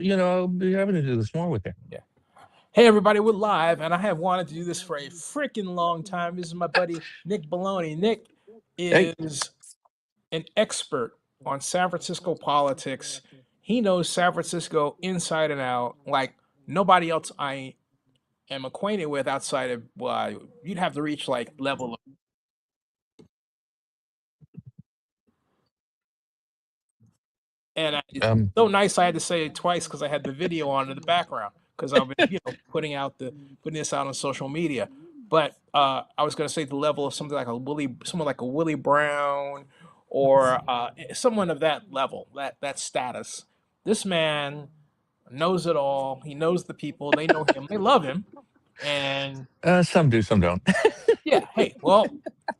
I'll be having to do this more with you. Yeah. Hey everybody, we're live, and I have wanted to do this for a freaking long time. This is my buddy Nick Belloni. Nick Hey, is an expert on San Francisco politics. He knows San Francisco inside and out, like nobody else I am acquainted with outside of you'd have to reach like level of. And it's um, so nice I had to say it twice because I had the video on in the background because I've been, putting this out on social media. But I was going to say the level of something like someone like a Willie Brown, or someone of that level, that status. This man knows it all. He knows the people. They know him. They love him. And some do, some don't. yeah, hey, well,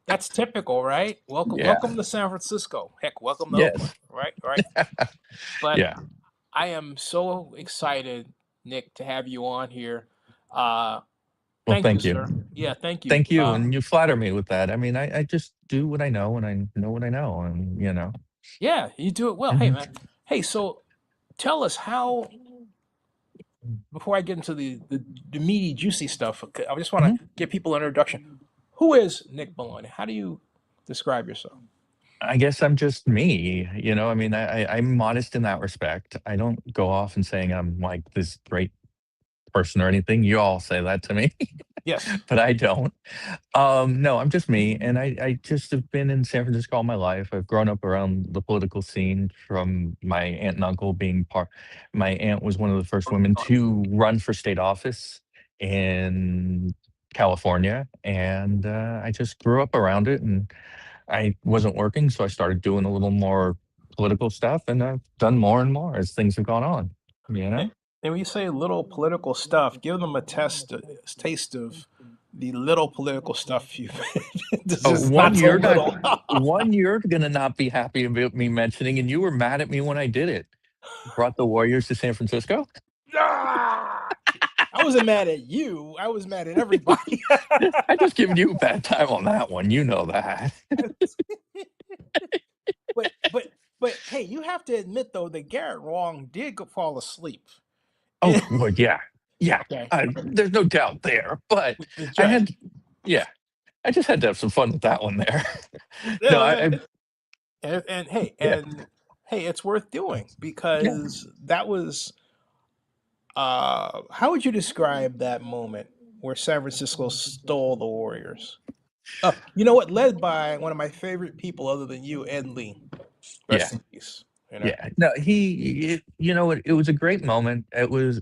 that's typical, right? Welcome, Yeah. welcome to San Francisco. Heck, welcome to Oakland, Yes. right? Right. But Yeah. I am so excited, Nick, to have you on here. Uh, Well, Thank you, thank you. sir. Yeah, thank you. Thank you. And you flatter me with that. I mean, I just do what I know, and I know what I know. And. Yeah, you do it well. Hey, Mhm. man. Hey, so tell us how. Before I get into the meaty, juicy stuff, okay, I just want Mhm. to give people an introduction. Who is Nick Maloney? How do you describe yourself? I guess I'm just me. I mean, I'm modest in that respect. I don't go off and saying I'm like this great person or anything. You all say that to me, Yes. but I don't. No, I'm just me, and I just have been in San Francisco all my life. I've grown up around the political scene from my aunt and uncle being part. My aunt was one of the first women to run for state office in California, and I just grew up around it, and I wasn't working, so I started doing a little more political stuff, and I've done more and more as things have gone on. You And know? when you say little political stuff, give them a taste of the little political stuff you've. This Oh, is not so little. one you're gonna not be happy about me mentioning, and you were mad at me when I did it. Brought the Warriors to San Francisco? Ah! I wasn't mad at you. I was mad at everybody. I just given you a bad time on that one, you know that. but hey, you have to admit though that Garrett Wrong did fall asleep. Oh, well, yeah. Yeah, Okay, there's no doubt there, but the I judge. had yeah, I just had to have some fun with that one there. No, Yeah, I and hey, yeah, it's worth doing yeah, because that was. How would you describe that moment where San Francisco stole the Warriors? You know what? Led by one of my favorite people, other than you, Ed Lee. yeah. Rest in peace. You know. Yeah, no, it was a great moment.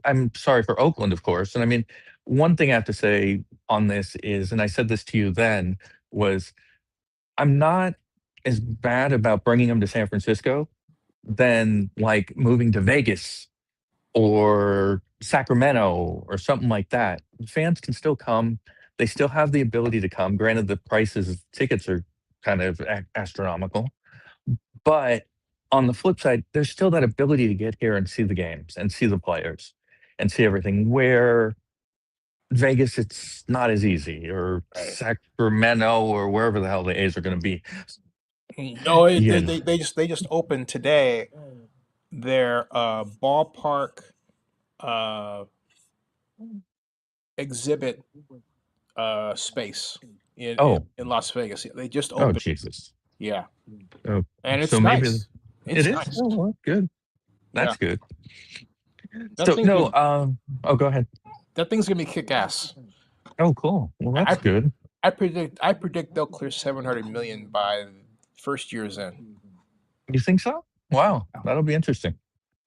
I'm sorry for Oakland, of course. And I mean, one thing I have to say on this is, and I said this to you then, was I'm not as bad about bringing them to San Francisco than like moving to Vegas or Sacramento or something like that. Fans can still come. They still have the ability to come. Granted, the prices of tickets are kind of astronomical, but on the flip side, there's still that ability to get here and see the games and see the players and see everything. Where Vegas, it's not as easy, or Right. Sacramento, or wherever the hell the A's are going to be. No, You know. they just opened today their ballpark uh, exhibit space Oh, in Las Vegas. Yeah, they just oh, opened. Jesus. Yeah, Oh, and so it's maybe nice. it It's is. nice. Oh, well, good. Yeah, That's good. that So thing's no. gonna Oh, go ahead. that thing's gonna be kick ass. Oh, cool. Well, that's I good. I predict they'll clear 700 million by first year's end. You think so? Wow, that'll be interesting.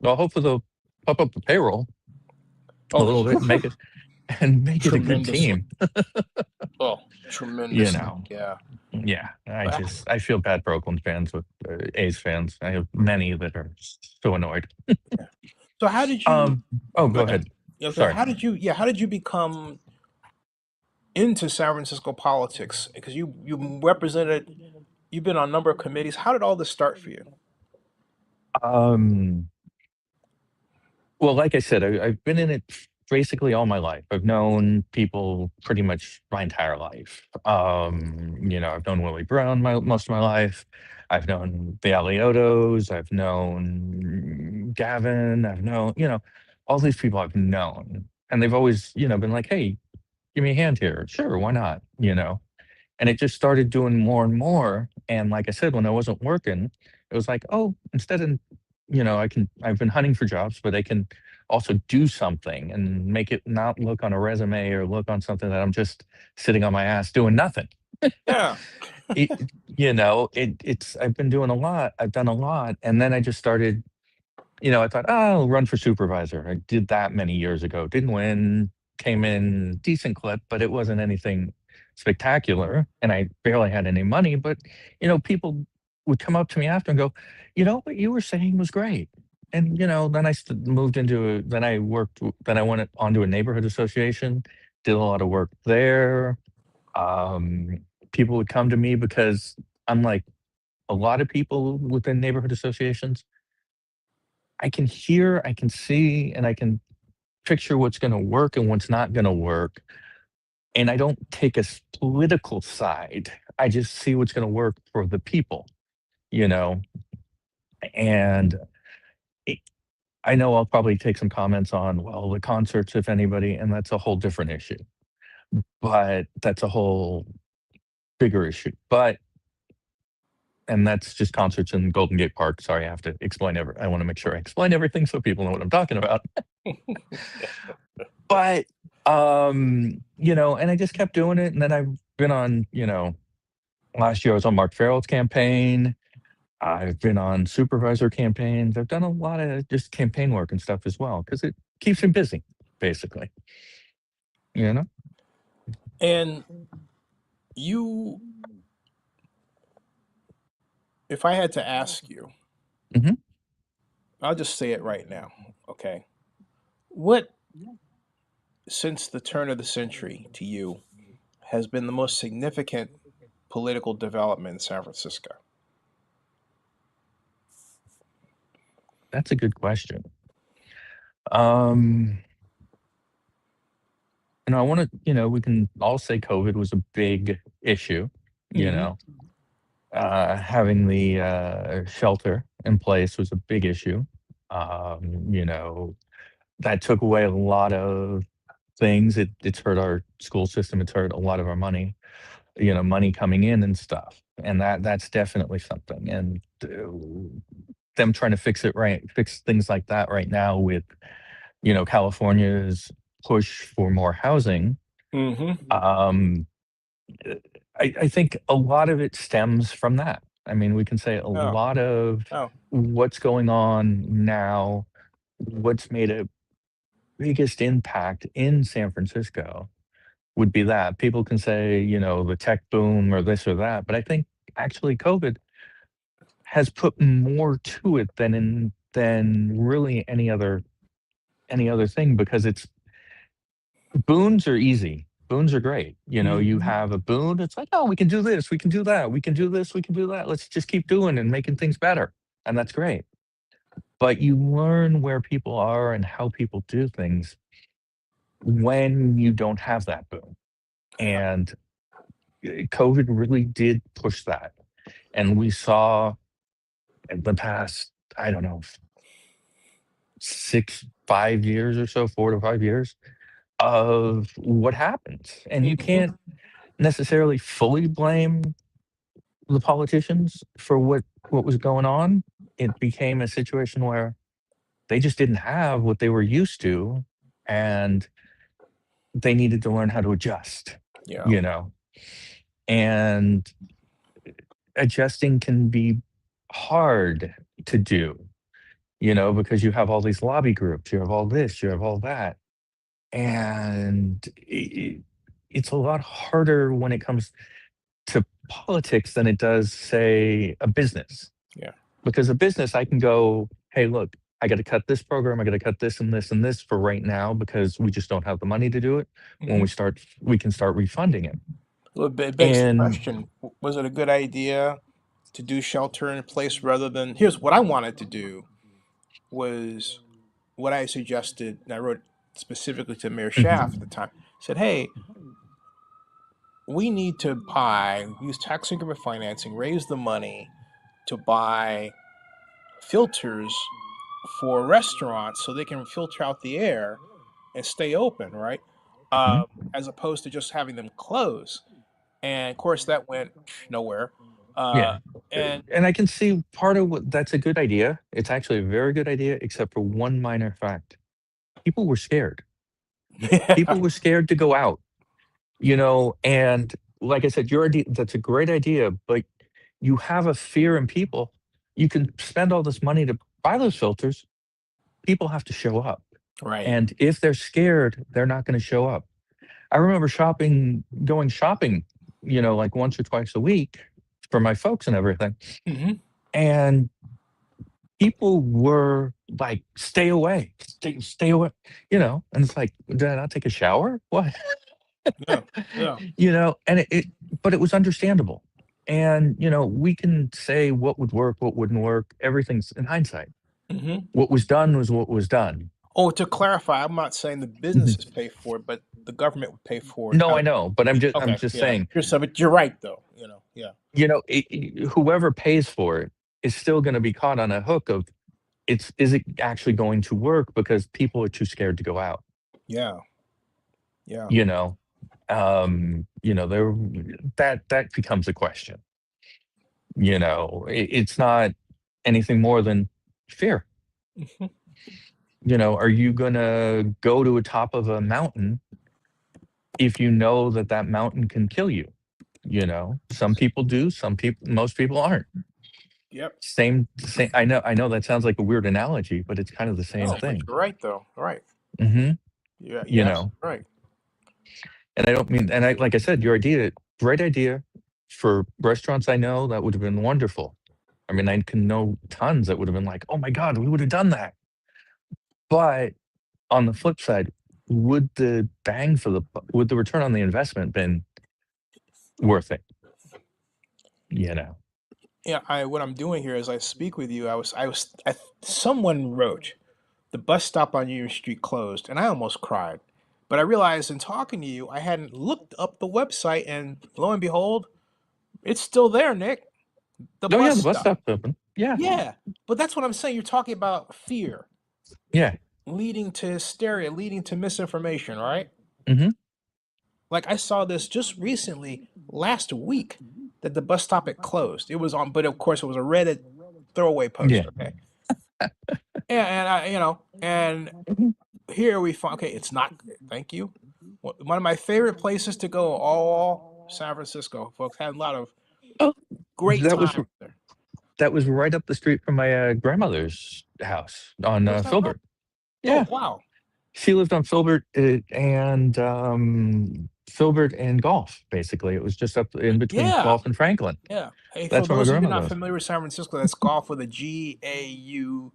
Well, hopefully they'll pump up the payroll a Oh, little bit and make it a good tremendously. team. Oh, You tremendously. know. Yeah. Yeah, But I feel bad for Oakland fans with A's fans. I have many that are so annoyed. so how did you? Oh, Go go ahead. ahead. Okay. Sorry. How did you? Yeah. How did you become into San Francisco politics? Because you represented. You've been on a number of committees. How did all this start for you? Um, well, like I said, I've been in it basically all my life. I've known people pretty much my entire life. I've known Willie Brown most of my life. I've known the Aliotos. I've known Gavin, I've known, all these people I've known, and they've always, been like, "Hey, give me a hand here." Sure, why not? And it just started doing more and more. And like I said, when I wasn't working, it was like, oh, instead of, I've been hunting for jobs, but I can also do something and make it not look on a resume or look on something that I'm just sitting on my ass doing nothing. Yeah. it, I've been doing a lot. I've done a lot. And then I just started, I thought, oh, I'll run for supervisor. I did that many years ago. Didn't win, came in decent clip, but it wasn't anything spectacular. And I barely had any money. But, people would come up to me after and go, what you were saying was great. And, then moved into, then I went onto a neighborhood association, did a lot of work there. People would come to me because unlike a lot of people within neighborhood associations, I can hear, I can see, and I can picture what's going to work and what's not going to work. And I don't take a political side. I just see what's going to work for the people, you know? And it, I know I'll probably take some comments on, well, the concerts, if anybody, and that's a whole different issue. But that's a whole bigger issue. And that's just concerts in Golden Gate Park. Sorry, I have to explain I want to make sure I explain everything so people know what I'm talking about. But and I just kept doing it. And then I've been on, last year I was on Mark Farrell's campaign. I've been on supervisor campaigns. I've done a lot of just campaign work and stuff as well because it keeps me busy, basically. You know? And you, if I had to ask you, Mhm. I'll just say it right now, okay? What, since the turn of the century to you, has been the most significant political development in San Francisco? That's a good question. Um, I want to, we can all say COVID was a big issue, you Mm-hmm. know. Having the shelter in place was a big issue. That took away a lot of things. It's hurt our school system. It's hurt a lot of our money, money coming in and stuff. And that's definitely something. And them trying to fix things like that right now with, California's push for more housing. Mm-hmm. Um, I think a lot of it stems from that. I mean, we can say a Oh, lot of oh, what's going on now, what's made a biggest impact in San Francisco would be that. People can say, the tech boom or this or that, but I think actually COVID has put more to it than really any other thing because it's boons are easy. Boons are great. You mm-hmm. have a boon, it's like, oh, we can do this, we can do that, we can do this, we can do that. Let's just keep doing and making things better. And that's great. But you learn where people are and how people do things when you don't have that boon. Yeah. And COVID really did push that. And we saw in the past, I don't know, 5 years or so, 4 to 5 years of what happens. And you Mm-hmm. can't necessarily fully blame the politicians for what was going on. It became a situation where they just didn't have what they were used to, and they needed to learn how to adjust, Yeah. you know? And adjusting can be hard to do, because you have all these lobby groups, you have all this, you have all that. And it's a lot harder when it comes to politics than it does, say, a business. Yeah. Because a business, I can go, hey, look, I got to cut this program. I got to cut this and this and this for right now because we just don't have the money to do it. When Mm-hmm. we can start refunding it. Well, it begs the And question: was it a good idea to do shelter in place rather than? Here's what I wanted to do was what I suggested, and I wrote specifically to Mayor Schaff at the Mhm. time. Said, "Hey, we need to use tax increment financing, raise the money to buy filters for restaurants so they can filter out the air and stay open, right? Mhm. As opposed to just having them close. And of course, that went nowhere. Uh, Yeah. and And I can see part of what that's a good idea. It's actually a very good idea, except for one minor fact. People were scared. yeah, People were scared to go out, you know, and like I said, your idea, that's a great idea, but you have a fear in people. You can spend all this money to buy those filters. People have to show up. right. And if they're scared, they're not going to show up. I remember going shopping, you know, like once or twice a week for my folks and everything. Hmm. And people were like, stay away, stay away, you know, and it's like, did I not take a shower? What? Yeah, yeah. You know, and but it was understandable. And, you know, we can say what would work, what wouldn't work. Everything's in hindsight. Hmm. What was done was what was done. Oh, to clarify, I'm not saying the Mhm. businesses pay for it, but the government would pay for it. No, I know, but I'm Okay, just yeah. saying, But you're right, though. Yeah. you know, whoever pays for it is still going to be caught on a hook of is it actually going to work because people are too scared to go out, Yeah, yeah. you know? You know, there that becomes a question. You know, it's not anything more than fear. Mhm. You know, are you gonna go to a top of a mountain if you know that that mountain can kill you? You know, some people do, most people aren't. Yep. Same. I know that sounds like a weird analogy, but it's kind of the same No, but thing. you're right, though. Right. Hmm. Yeah, You you're know, absolutely right. and I don't mean, and I, like I said, your idea, great idea for restaurants I know, that would have been wonderful. I mean, I can know tons that would have been like, oh my God, we would have done that. But on the flip side, would the return on the investment been worth it? You know? Yeah, what I'm doing here as I speak with you, someone wrote the bus stop on Union Street closed, and I almost cried. But I realized in talking to you, I hadn't looked up the website, and lo and behold, it's still there, Nick. The Oh bus yeah, the bus stop. stop's open. Yeah, Yeah, but that's what I'm saying. You're talking about fear yeah. leading to hysteria, leading to misinformation, right? Hmm. Like I saw this just recently, last week, that the bus stop had closed. It was on, but of course, it was a Reddit throwaway post. Yeah. Okay, and and Mhm. here we find. Okay, it's not. Thank you. One of my favorite places to go, all San Francisco folks had a lot of Oh, great that was time there. that was right up the street from my grandmother's house on Was that right? Filbert. Oh Yeah, wow. she lived on Filbert and Filbert and Golf. Basically, it was just up in between Yeah, Golf and Franklin. yeah. Hey, for That's where my those of you grandmother not was. familiar with San Francisco, that's golf with a G-A-U.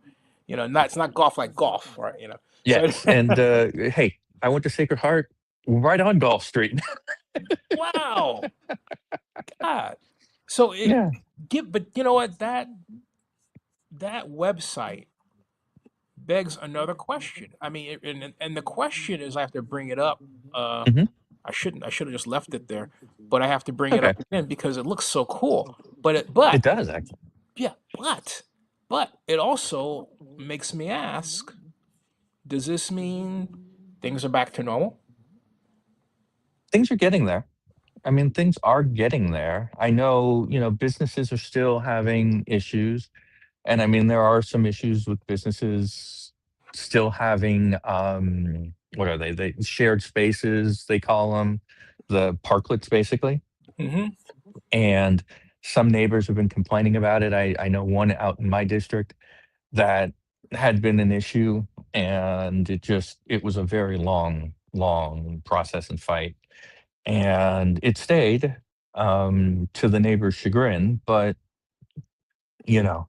Not it's not golf like golf, right? So Yes, and hey, I went to Sacred Heart right on Golf Street. wow, God. So Yeah. but you know what? That website begs another question. I mean, and the question is, I have to bring it up. Uh, Hmm. I should have just left it there, but I have to bring it Okay. up again because it looks so cool. It does actually. Yeah, but it also makes me ask: does this mean things are back to normal? Things are getting there. I mean, things are getting there. I know, you know, businesses are still having issues. And I mean, there are some issues with businesses still having, what are they? They shared spaces, they call them, the parklets, basically. Hmm. And some neighbors have been complaining about it. I know one out in my district that had been an issue, and it was a very long process and fight. And it stayed, to the neighbor's chagrin, but, you know,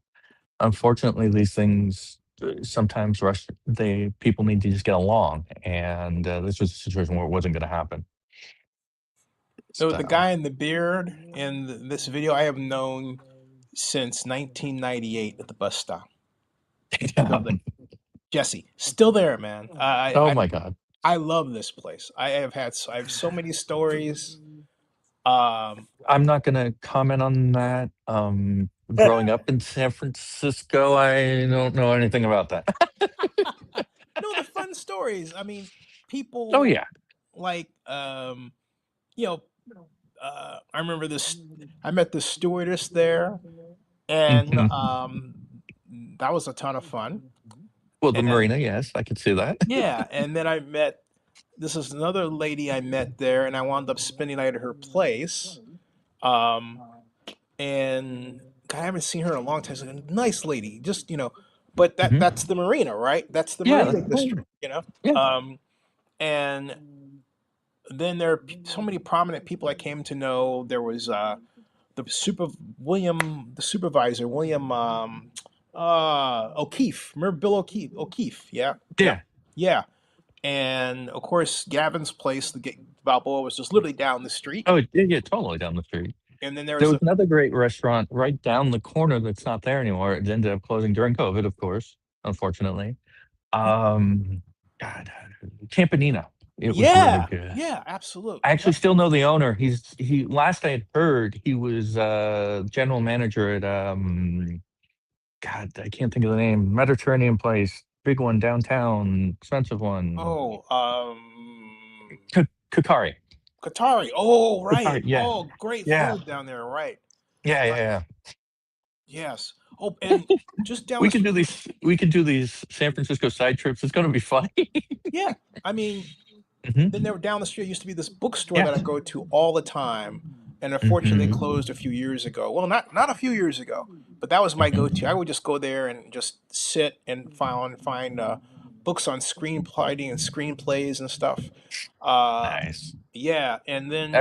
unfortunately, these things, sometimes people need to just get along, and, this was a situation where it wasn't gonna happen. The So, guy in the beard in this video I have known since 1998 at the bus stop. He's still yeah. there. Jesse, still there, man. Oh my god. I love this place. I have so many stories. I'm not gonna comment on that. Growing up in San Francisco, I don't know anything about that. No, the fun stories. I mean, Oh people yeah. like you know, I remember this. I met the stewardess there, and Mhm. that was a ton of fun. Well, the And marina, yes, I could see that. yeah, and then I met this is another lady I met there, and I wound up spending the night at her place. Um, and God, I haven't seen her in a long time. She's like a nice lady, just but Mhm. that's the marina, right? That's the Yeah, marina that's district, yeah. and then there are so many prominent people I came to know. There was the supervisor William O'Keefe. Remember Bill O'Keefe? Yeah, yep, Yeah. yeah. And of course, Gavin's place, Balboa, was just literally down the street. Oh, yeah, yeah, totally down the street. And then there There was was a another great restaurant right down the corner that's not there anymore. It ended up closing during COVID, of course, unfortunately. Um, God, Campanina. It was really yeah, good. yeah, absolute, I actually yep. still know the owner. He last I had heard, he was general manager at God, I can't think of the name. Mediterranean place, big one downtown, expensive one. Oh, Kakari. Qatari. Oh, Kakari, right. yeah. Oh, great Yeah. food down there. Right, Yeah, yeah, right. yeah. Yes. Oh, and just down We the can street. do these we can do these San Francisco side trips. It's gonna be funny. Yeah, I mean, then Mhm. there down the street used to be this bookstore Yeah. that I go to all the time, and unfortunately they Mhm. closed a few years ago. Well, not a few years ago, but that was my Mhm. go-to. I would just go there and just sit and find books on screenwriting and screenplays and stuff. Uh, Nice. yeah, and then I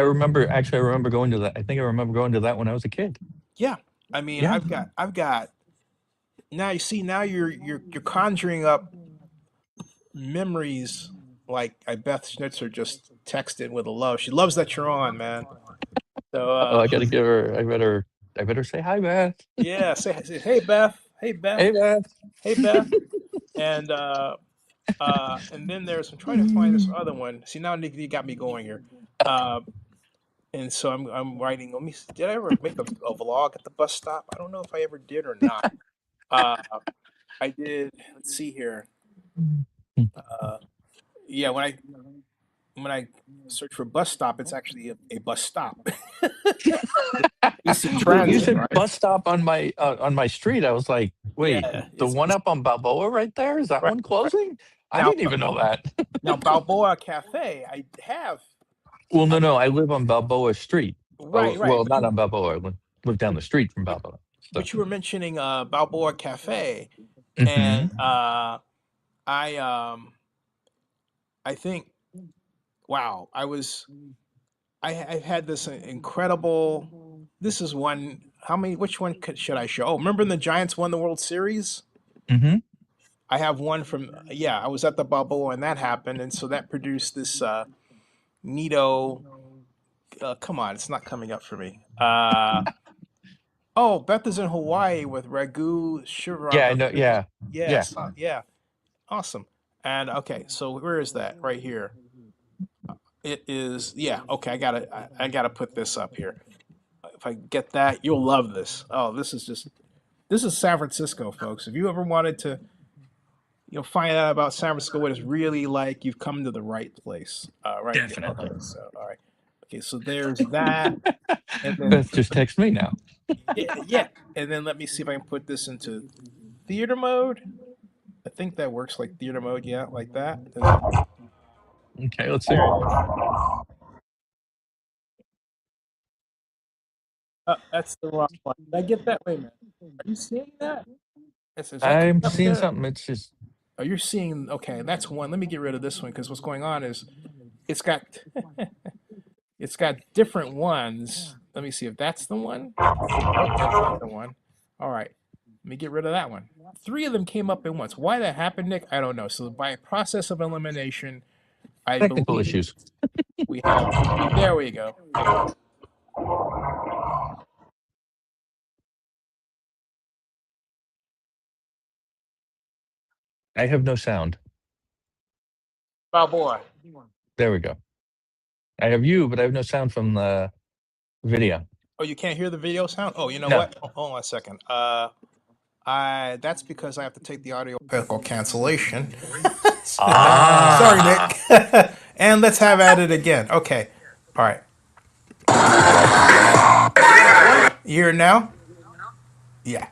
remember going to that. I think I remember going to that when I was a kid. yeah, I mean, Yeah. I've got now. You see, now you're conjuring up memories like Beth Schnitzer just texted with a love. She loves that you're on, man. So Oh, I gotta give her. I better say hi, Beth. yeah, say hey Beth, hey Beth, Hey, Beth. hey Beth, and and then there's I'm trying to find this other one. See now Nick, you got me going here. Uh, and so I'm writing. Let me. Did I ever make a vlog at the bus stop? I don't know if I ever did or not. Uh, I did. Let's see here. Uh, yeah, when I search for bus stop, it's actually a bus stop. AC Well, you Transit, said right? bus stop on my street. I was like, wait, Yeah, the one it's up on Balboa right there? Is that right, one right. closing? I Now didn't even know that. now Balboa Cafe, I have. Well, I, no, no. I live on Balboa Street. right, Oh, right. well, not on Balboa. Live down But the street from but Balboa. So. but you were mentioning Balboa Cafe, and Hmm. I I think wow, I've had this incredible. This is one. How many? Which one should I show? Oh, remember when the Giants won the World Series? Hmm. I have one from yeah. I was at the Balboa when that happened, and so that produced this neato. Come on, it's not coming up for me. Oh, Beth is in Hawaii with Ragu Shiva. Yeah, I know. Yeah, yeah. Yes, yeah, awesome. And okay, so where is that? Right here. It is. Yeah. Okay, I gotta put this up here. If I get that, you'll love this. Oh, this is San Francisco, folks. If you ever wanted to, find out about San Francisco, what it's really like, you've come to the right place. Right here. Definitely. Okay. So all right. Okay. So there's that, and then Beth just text me now. yeah, yeah, and then let me see if I can put this into theater mode. I think that works like theater mode. Yeah, like that. And then Okay, let's see. there it is. That's the wrong one. Did I get that? Wait a minute. Are you seeing that? Is that I'm coming up seeing there? something. It's just Oh, you're seeing. Okay, that's one. Let me get rid of this one because what's going on is it's got it's got different ones. Let me see if that's the one. Nope, that's not the one. All right, let me get rid of that one. Three of them came up at once. Why that happened, Nick? I don't know. So by a process of elimination, I technical believe issues. we have. There we go. I have no sound. Oh boy. There we go. I have you, but I have no sound from the video. Oh, you can't hear the video sound? Oh, you know No. what? Hold on a second. That's because I have to take the audio cancellation. Sorry, Nick. And let's have at it again. Okay. All right. You hear it now? Yeah.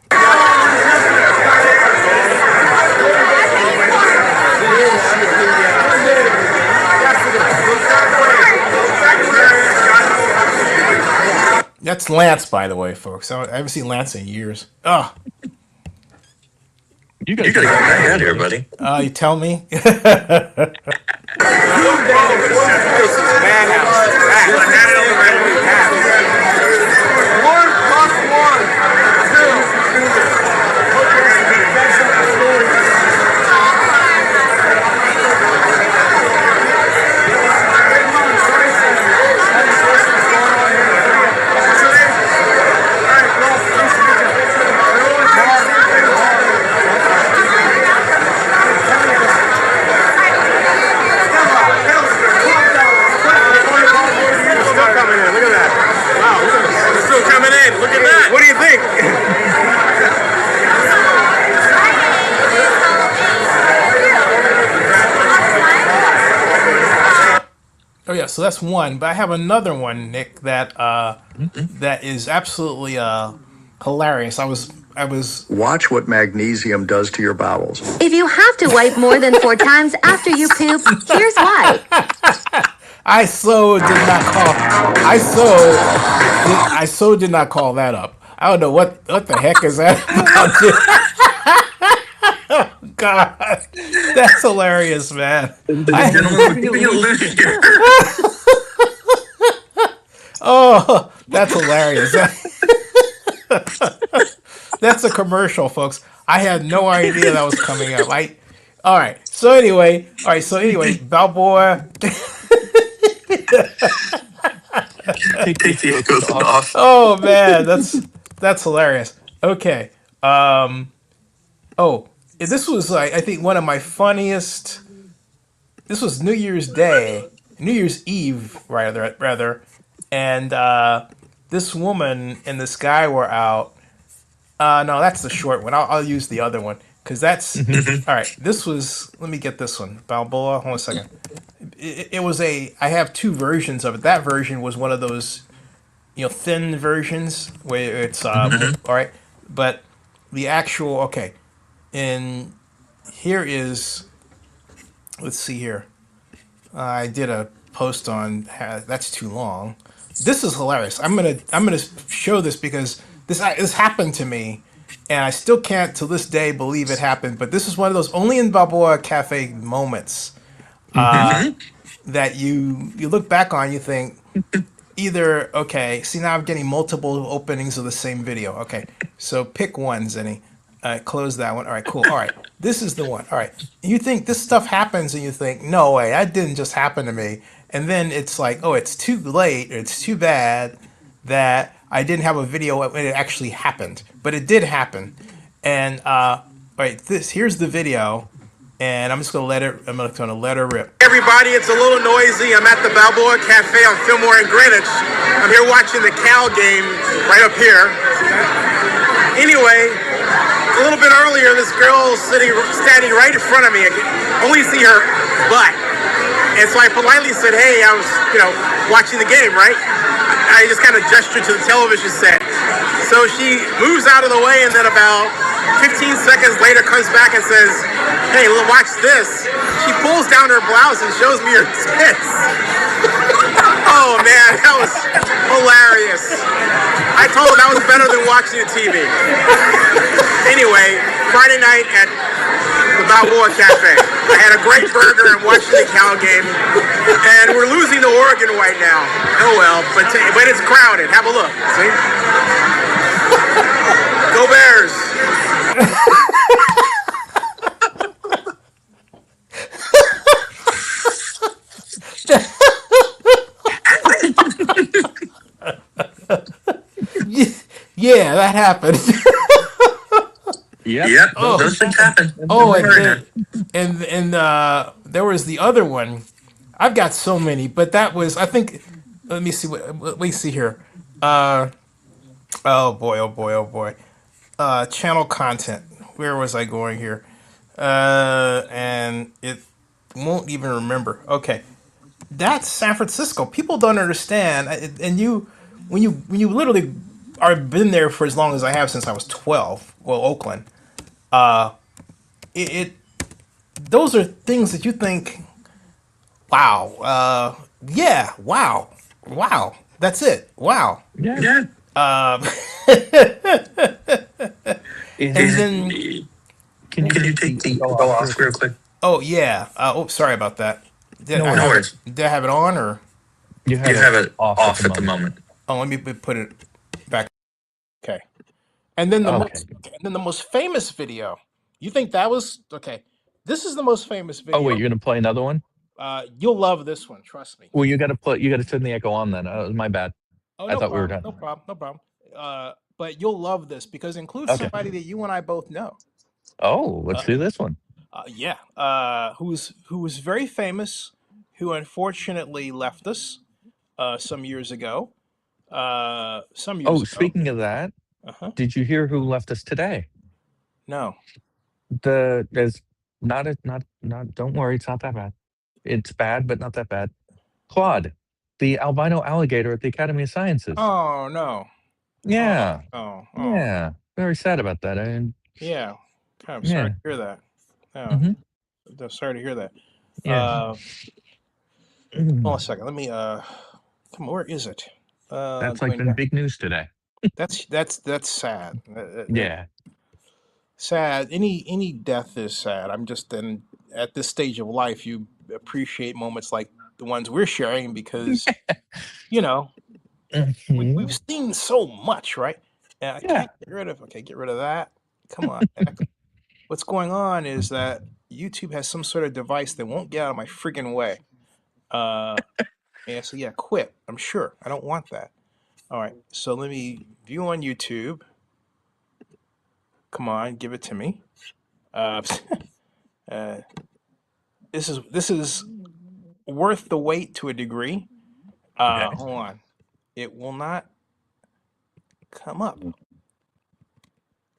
That's Lance, by the way, folks. I haven't seen Lance in years. Oh, You gotta get that out here, buddy. you tell me. Oh yeah, so that's one. But I have another one, Nick, that that is absolutely hilarious. I was Watch what magnesium does to your bowels. If you have to wipe more than 4 times after you poop, here's why. I so did not call I so did not call that up. I don't know what the heck is that about. God, that's hilarious, man. Oh, that's hilarious. That's a commercial, folks. I had no idea that was coming up. All right. So anyway, Balboa. Oh man, that's hilarious. Okay. Oh, this was I think one of my funniest. This was New Year's Eve, rather, and this woman and this guy were out. No, that's the short one. I'll use the other one because that's all right. This was. Let me get this one. Balboa. Hold on a second. It was I have two versions of it. That version was one of those, thin versions where it's all right. But the actual and here is. Let's see here. I did a post on that's too long. This is hilarious. I'm gonna show this because this happened to me, and I still can't to this day believe it happened. But this is one of those only in Balboa Cafe moments that you look back on. You think either see now I'm getting multiple openings of the same video. Okay, so pick one, Zennie. Close that one. All right, cool. All right, this is the one. All right, you think this stuff happens, and you think, no way, that didn't just happen to me. And then it's like, oh, it's too late. Or it's too bad that I didn't have a video when it actually happened, but it did happen. And here's the video, and I'm just gonna let it. I'm gonna let her rip. Everybody, it's a little noisy. I'm at the Balboa Cafe on Fillmore in Greenwich. I'm here watching the Cal game right up here. Anyway, a little bit earlier, this girl standing right in front of me. I could only see her butt. And so I politely said, hey, I was, watching the game, right? I just kind of gestured to the television set. So she moves out of the way, and then about 15 seconds later comes back and says, hey, watch this. She pulls down her blouse and shows me her tits. Oh, man, that was hilarious. I told her that was better than watching the TV. Anyway, Friday night at the Balboa Cafe. I had a great burger and watching the Cal game. And we're losing to Oregon right now. Oh, well, but it's crowded. Have a look. See? Go Bears. Yeah, that happened. Yep. Those things happen. Oh, and there was the other one. I've got so many, but that was, I think. Let me see here. Oh boy, oh boy, oh boy. Channel content. Where was I going here? And it won't even remember. Okay, that's San Francisco. People don't understand, and when you literally are been there for as long as I have since I was 12. Well, Oakland. It those are things that you think, wow, yeah, wow, wow. That's it. Wow. Yeah. And Is then, can you take the echo off real quick? oh yeah. Oh, sorry about that. Did No I worries. have No it, did I have it on or? You have it off at the moment. Oh, let me put it back. Okay. And then Okay. the most famous video. You think that was okay? This is the most famous Oh wait, video. you're gonna play another one? You'll love this one. Trust me. Well, you got to turn the echo on then. My bad. Oh, I no thought we were problem. done. No problem. No problem. But you'll love this because it includes Okay. somebody that you and I both know. Oh, let's do this one. Yeah. Who was very famous, who unfortunately left us some years ago. Some years Oh, ago. speaking of that, Uh-huh. did you hear who left us today? No. There's not. Don't worry, it's not that bad. It's bad, but not that bad. Claude, the albino alligator at the Academy of Sciences. Oh no. Yeah. Oh. Yeah. Very sad about that. Yeah. God, I'm sorry to hear that. Mhm. I'm sorry to hear that. Yeah. Hold on a second. Let me come on, where is it? That's like going been down. big news today. That's sad. Yeah. Sad. Any death is sad. I'm just at this stage of life, you appreciate moments like the ones we're sharing because you know Mhm. we've seen so much, right? And I Yeah. can't get rid of that. Come on. What's going on is that YouTube has some sort of device that won't get out of my freaking way. And so yeah, quit. I'm sure. I don't want that. All right. So let me view on YouTube. Come on, give it to me. This is worth the wait to a degree. Okay. Hold on. It will not come up.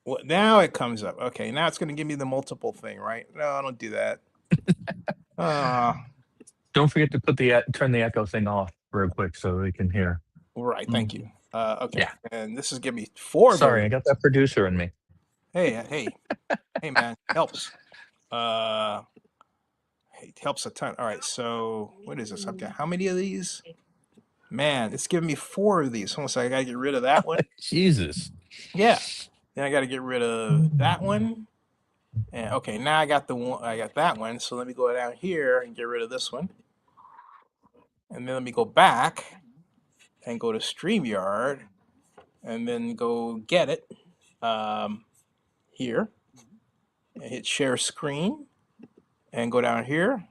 Well, now it comes up. Okay, now it's going to give me the multiple thing, right? No, don't do that. Don't forget to turn the echo thing off real quick so we can hear. Right. Thank you. Okay. Yeah. And this is giving me 4. Sorry, I got that producer in me. Hey, man, helps. It helps a ton. All right. So what is this? Okay. How many of these? Man, it's giving me 4 of these. Almost like I gotta get rid of that one. Jesus. Yeah. Then I gotta get rid of that one. And okay, now I got that one. So let me go down here and get rid of this one. And then let me go back and go to StreamYard and then go get it here and hit share screen and go down here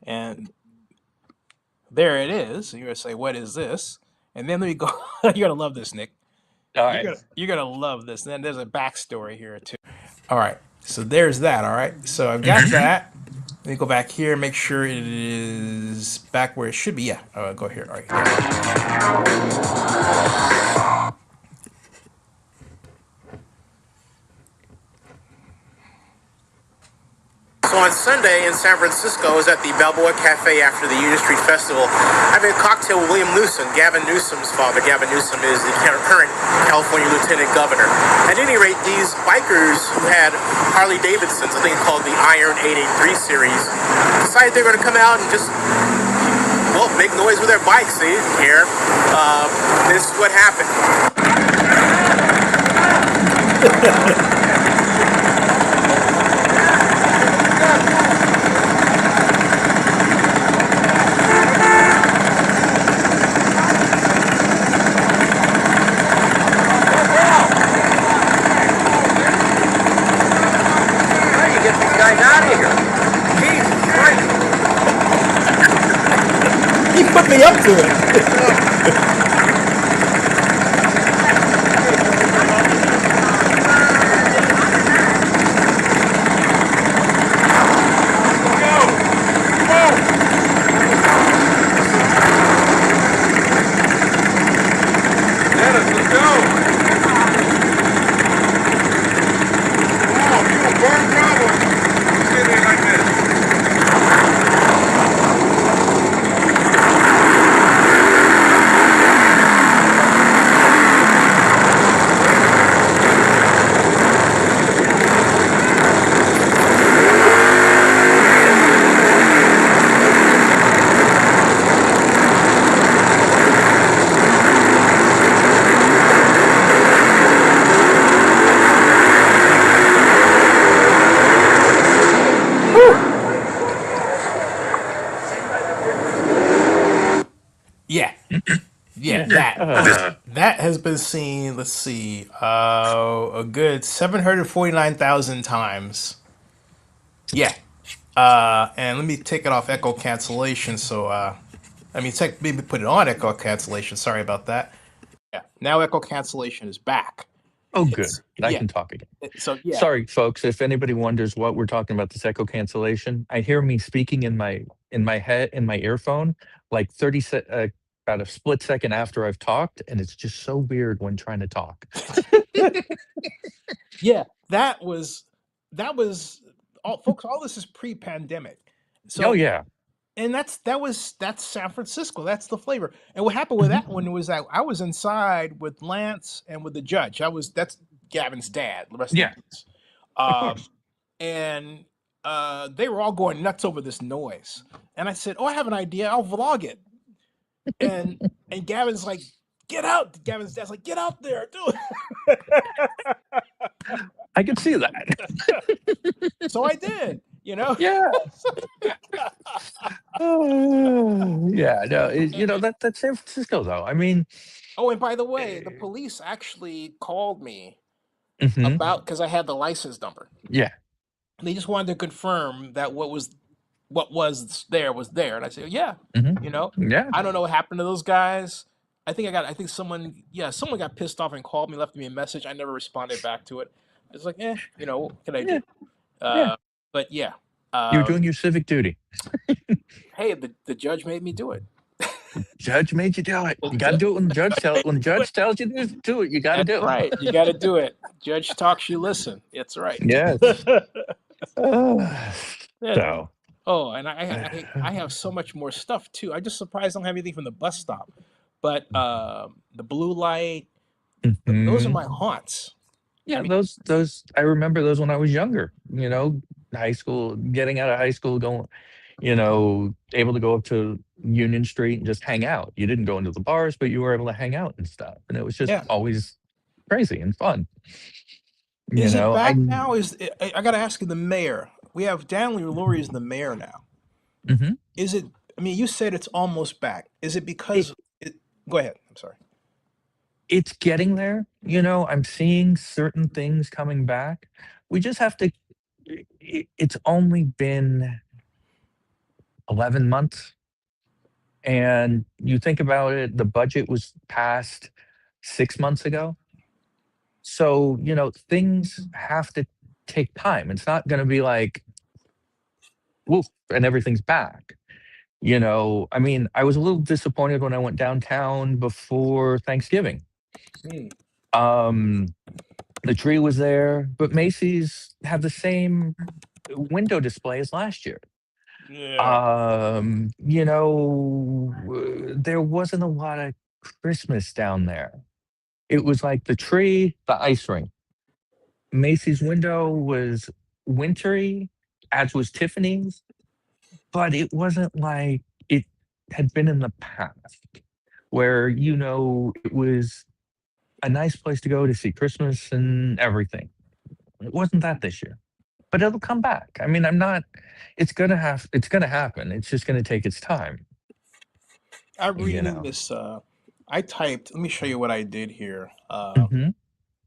and there it is. You're gonna say, what is this? And then let me go. You're gonna love this, Nick. All right. You're gonna love this. And then there's a backstory here too. All right. So there's that. All right. So I've got that. Let me go back here, make sure it is back where it should be. Yeah. Go here. All right. So on Sunday in San Francisco, I was at the Balboa Cafe after the Union Street Festival, having a cocktail with William Newsom, Gavin Newsom's father. Gavin Newsom is the current California Lieutenant Governor. At any rate, these bikers who had Harley Davidsons, I think called the Iron 883 series, decided they're going to come out and just, well, make noise with their bikes. See, here, this is what happened. He put me up to it. Yeah, yeah, Uh, that has been seen. Let's see, a good 749,000 times. Yeah, and let me take it off echo cancellation. So, maybe put it on echo cancellation. Sorry about that. Yeah, now echo cancellation is back. oh, good. It's I yeah. can talk again. So yeah, Sorry, folks. If anybody wonders what we're talking about, this echo cancellation, I hear me speaking in my head in my earphone like about a split second after I've talked, and it's just so weird when trying to talk. yeah. That was all, folks. All this is pre-pandemic. Oh So yeah. and that's San Francisco. That's the flavor. And what happened with Mhm. that one was that I was inside with Lance and with the judge. That's Gavin's dad. Rest in Yeah, peace. of Um, course. and they were all going nuts over this noise. And I said, "Oh, I have an idea. I'll vlog it." And Gavin's like, "Get out!" Gavin's dad's like, "Get out there, do it." I can see that. So I did. Yeah. Yeah. No. That's San Francisco, though. I mean, Oh, and by the way, the eh, police actually called me mhm, about because I had the license number. yeah. They just wanted to confirm that what was there was there, and I said, yeah, Mhm, you know, yeah. I don't know what happened to those guys. I think someone got pissed off and called me, left me a message. I never responded back to it. It's like, what can I Yeah. do? Yeah. But yeah, You're doing um, your civic duty. hey, the judge made me do it. Judge made you do it. The You got to judge do it when the judge made me do it. tells you to do it. You got to That's do right. You got to do it. Judge talks, you listen. It's right. it. Yes. Uh, Yeah. so. Oh, and I have so much more stuff too. I just surprised I don't have anything from the bus stop, but the blue light, those are Mhm. my haunts. I Yeah, mean, those I remember those when I was younger. High school, getting out of high school, going, able to go up to Union Street and just hang out. You didn't go into the bars, but you were able to hang out and stuff, and it was just yeah. always crazy and fun. Is it I back now? I got to ask you, the mayor? We have Danley Laurie is the mayor now. Mhm. Is it? I mean, you said it's almost back. Is it it because it? Go ahead. I'm sorry. it's getting there. I'm seeing certain things coming back. We just have to. It's only been 11 months. And you think about it, the budget was passed 6 months ago. So, things have to take time. It's not going to be like, woof, and everything's back. I mean, I was a little disappointed when I went downtown before Thanksgiving. Hmm. Um, the tree was there, but Macy's had the same window display as last year. Yeah. There wasn't a lot of Christmas down there. It was like the tree, the ice rink. Macy's window was wintry, as was Tiffany's, but it wasn't like it had been in the past, where, it was a nice place to go to see Christmas and everything. It wasn't that this year, but it'll come back. I mean, it's gonna happen. It's just gonna take its time, I'm you reading know. this. I typed. Let me show you what I did here. Hmm.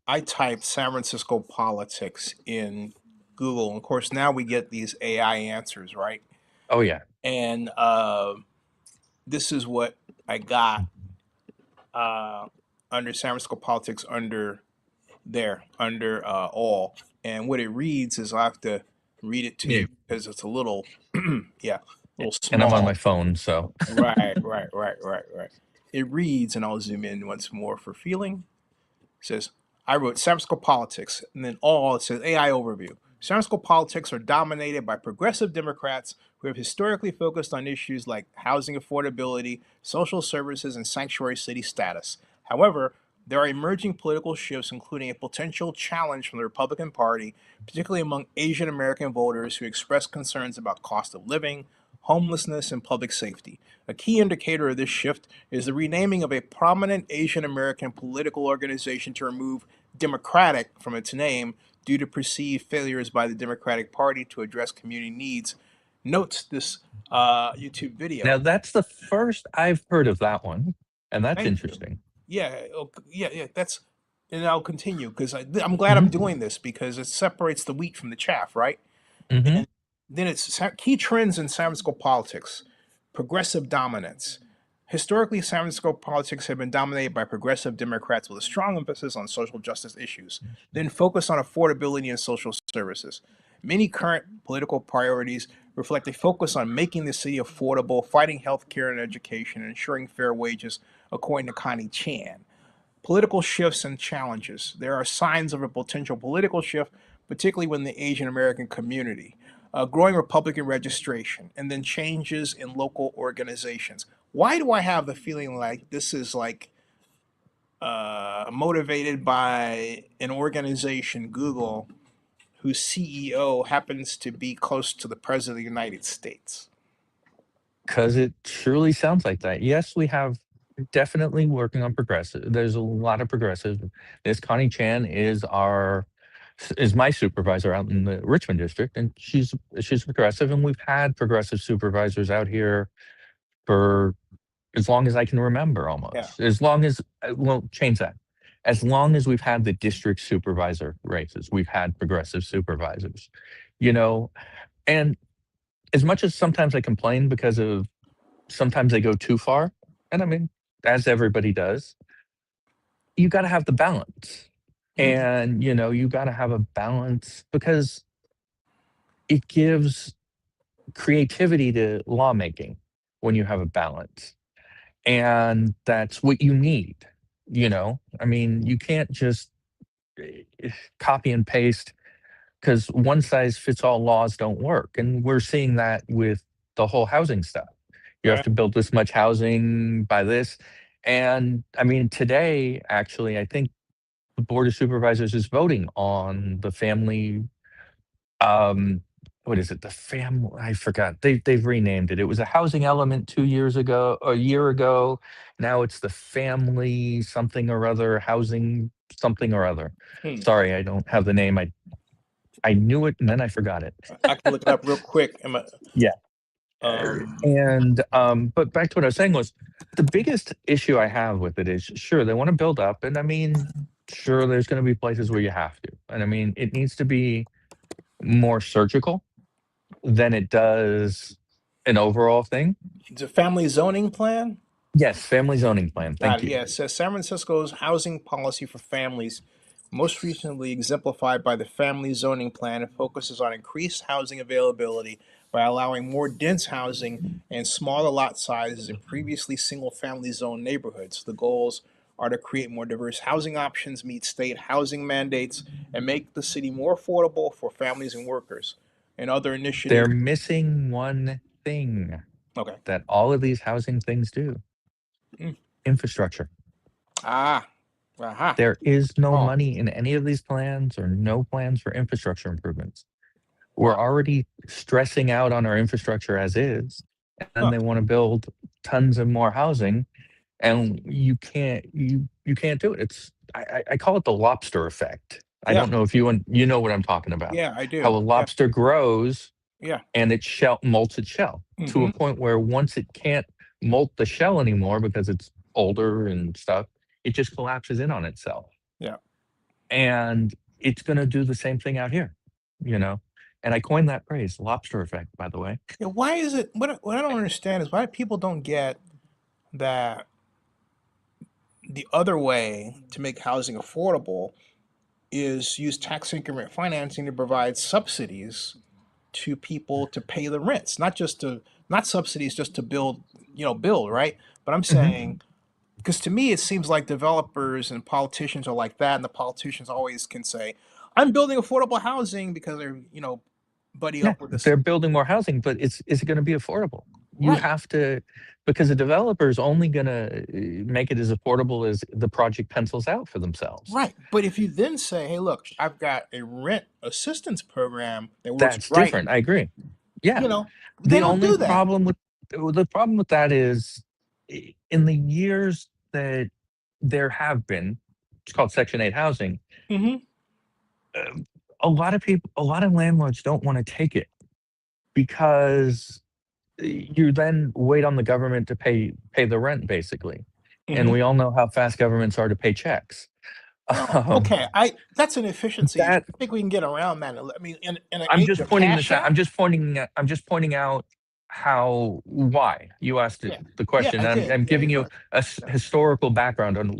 I typed San Francisco politics in Google. And of course, now we get these AI answers, right? Oh yeah. And this is what I got uh, under San Francisco politics under all. And what it reads is I have to read it to Yeah. you because it's a little, yeah, a little And I'm on my small. phone, so. Right. It reads, and I'll zoom in once more for feeling. It says, I wrote San Francisco politics, and then all it says AI overview. San Francisco politics are dominated by progressive Democrats who have historically focused on issues like housing affordability, social services, and sanctuary city status. However, there are emerging political shifts, including a potential challenge from the Republican Party, particularly among Asian American voters who express concerns about cost of living, homelessness, and public safety. A key indicator of this shift is the renaming of a prominent Asian American political organization to remove Democratic from its name due to perceived failures by the Democratic Party to address community needs notes this YouTube video. Now that's the first I've heard of that one, and that's Thank you. interesting. Yeah, yeah. That's, and I'll continue because I'm glad I'm doing this because it separates the wheat from the chaff, right? Mm-hmm. And then it's key trends in San Francisco politics: progressive dominance. Historically, San Francisco politics have been dominated by progressive Democrats with a strong emphasis on social justice issues, then focus on affordability and social services. Many current political priorities reflect a focus on making the city affordable, fighting health care and education, and ensuring fair wages, according to Connie Chan. Political shifts and challenges. There are signs of a potential political shift, particularly within the Asian American community. Growing Republican registration, and then changes in local organizations. Why do I have the feeling like this is like motivated by an organization, Google, whose CEO happens to be close to the President of the United States? Because it surely sounds like that. Yes, we have definitely working on progressive. There's a lot of progressive. This Connie Chan is my supervisor out in the Richmond district, and she's progressive, and we've had progressive supervisors out here for as long as I can remember, almost. Yeah. As long as, well, change that. As long as we've had the district supervisor races, we've had progressive supervisors, and as much as sometimes I complain because of sometimes they go too far, and I mean, as everybody does, you got to have the balance. And, you got to have a balance because it gives creativity to lawmaking when you have a balance. And that's what you need, I mean, you can't just copy and paste because one size fits all laws don't work. And we're seeing that with the whole housing stuff. You have to build this much housing by this. And I mean, today, actually, I think the Board of Supervisors is voting on the family, what is it? The family, I forgot. They've renamed it. It was a housing element 2 years ago, or a year ago. Now it's the family something or other, housing something or other. Sorry, I don't have the name. I knew it and then I forgot it. I can look it up real quick. Yeah. But back to what I was saying was the biggest issue I have with it is, sure, they want to build up, and I mean, sure, there's going to be places where you have to, and I mean, it needs to be more surgical than it does an overall thing. It's a family zoning plan. Yes, family zoning plan. Thank you. Yeah, it says San Francisco's housing policy for families, most recently exemplified by the family zoning plan, focuses on increased housing availability by allowing more dense housing and smaller lot sizes in previously single-family zone neighborhoods. The goals are to create more diverse housing options, meet state housing mandates, and make the city more affordable for families and workers. And other initiatives. They're missing one thing that all of these housing things do. Infrastructure. There is no money in any of these plans or no plans for infrastructure improvements. We're already stressing out on our infrastructure as is, and then they want to build tons of more housing, and you can't do it. It's I call it the lobster effect. I don't know if you know what I'm talking about. Yeah, I do. How a lobster grows, and it molts its shell to a point where once it can't molt the shell anymore because it's older and stuff, it just collapses in on itself. Yeah. And it's going to do the same thing out here, And I coined that phrase, lobster effect, by the way. Yeah, why is it, what I don't understand is why people don't get that the other way to make housing affordable is use tax increment financing to provide subsidies to people to pay the rents, not subsidies just to build, right? But I'm saying, because to me, it seems like developers and politicians are like that, and the politicians always can say, I'm building affordable housing because they're, buddy up with this. They're building more housing, but is it going to be affordable? You have to, because the developer is only going to make it as affordable as the project pencils out for themselves. Right. But if you then say, hey, look, I've got a rent assistance program that works That's different. I agree. Yeah. The only problem with that is in the years that there have been, it's called Section 8 housing, a lot of landlords don't want to take it because you then wait on the government to pay the rent, basically. And Mhm. we all know how fast governments are to pay checks. Well, Um, okay, that's an efficiency issue. that I think we can get around that. I mean, in an I'm age just of pointing Cash this out. App? I'm just pointing out why you asked Yeah. the Yeah, question. I did. I'm Yeah, giving you're you right. a historical background on it,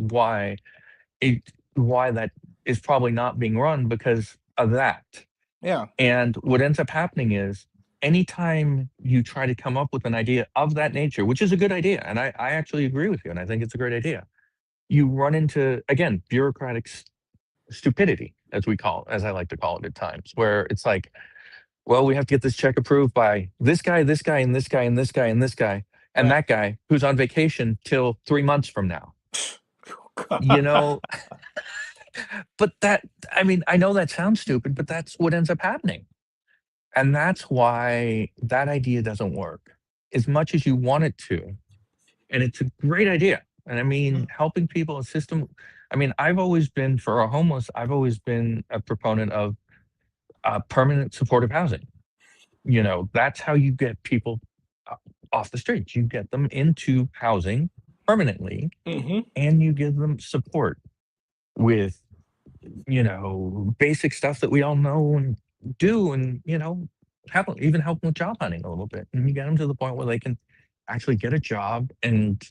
why that is probably not being run because of that. Yeah. And what ends up happening is anytime you try to come up with an idea of that nature, which is a good idea, and I actually agree with you, and I think it's a great idea, you run into, again, bureaucratic stupidity, as I like to call it at times, where it's like, well, we have to get this check approved by this guy, this guy, and this guy, and this guy, and this guy, and Right. that guy who's on vacation till 3 months from now. You God. know, but that, I mean, I know that sounds stupid, but that's what ends up happening. And that's why that idea doesn't work as much as you want it to. And it's a great idea. And I mean, helping people, a system. I mean, I've always been, for a homeless, I've always been a proponent of permanent supportive housing. You know, that's how you get people off the streets. You get them into housing permanently, Mhm. and you give them support with, you know, basic stuff that we all know and do, and, you know, even help them with job hunting a little bit. And you get them to the point where they can actually get a job and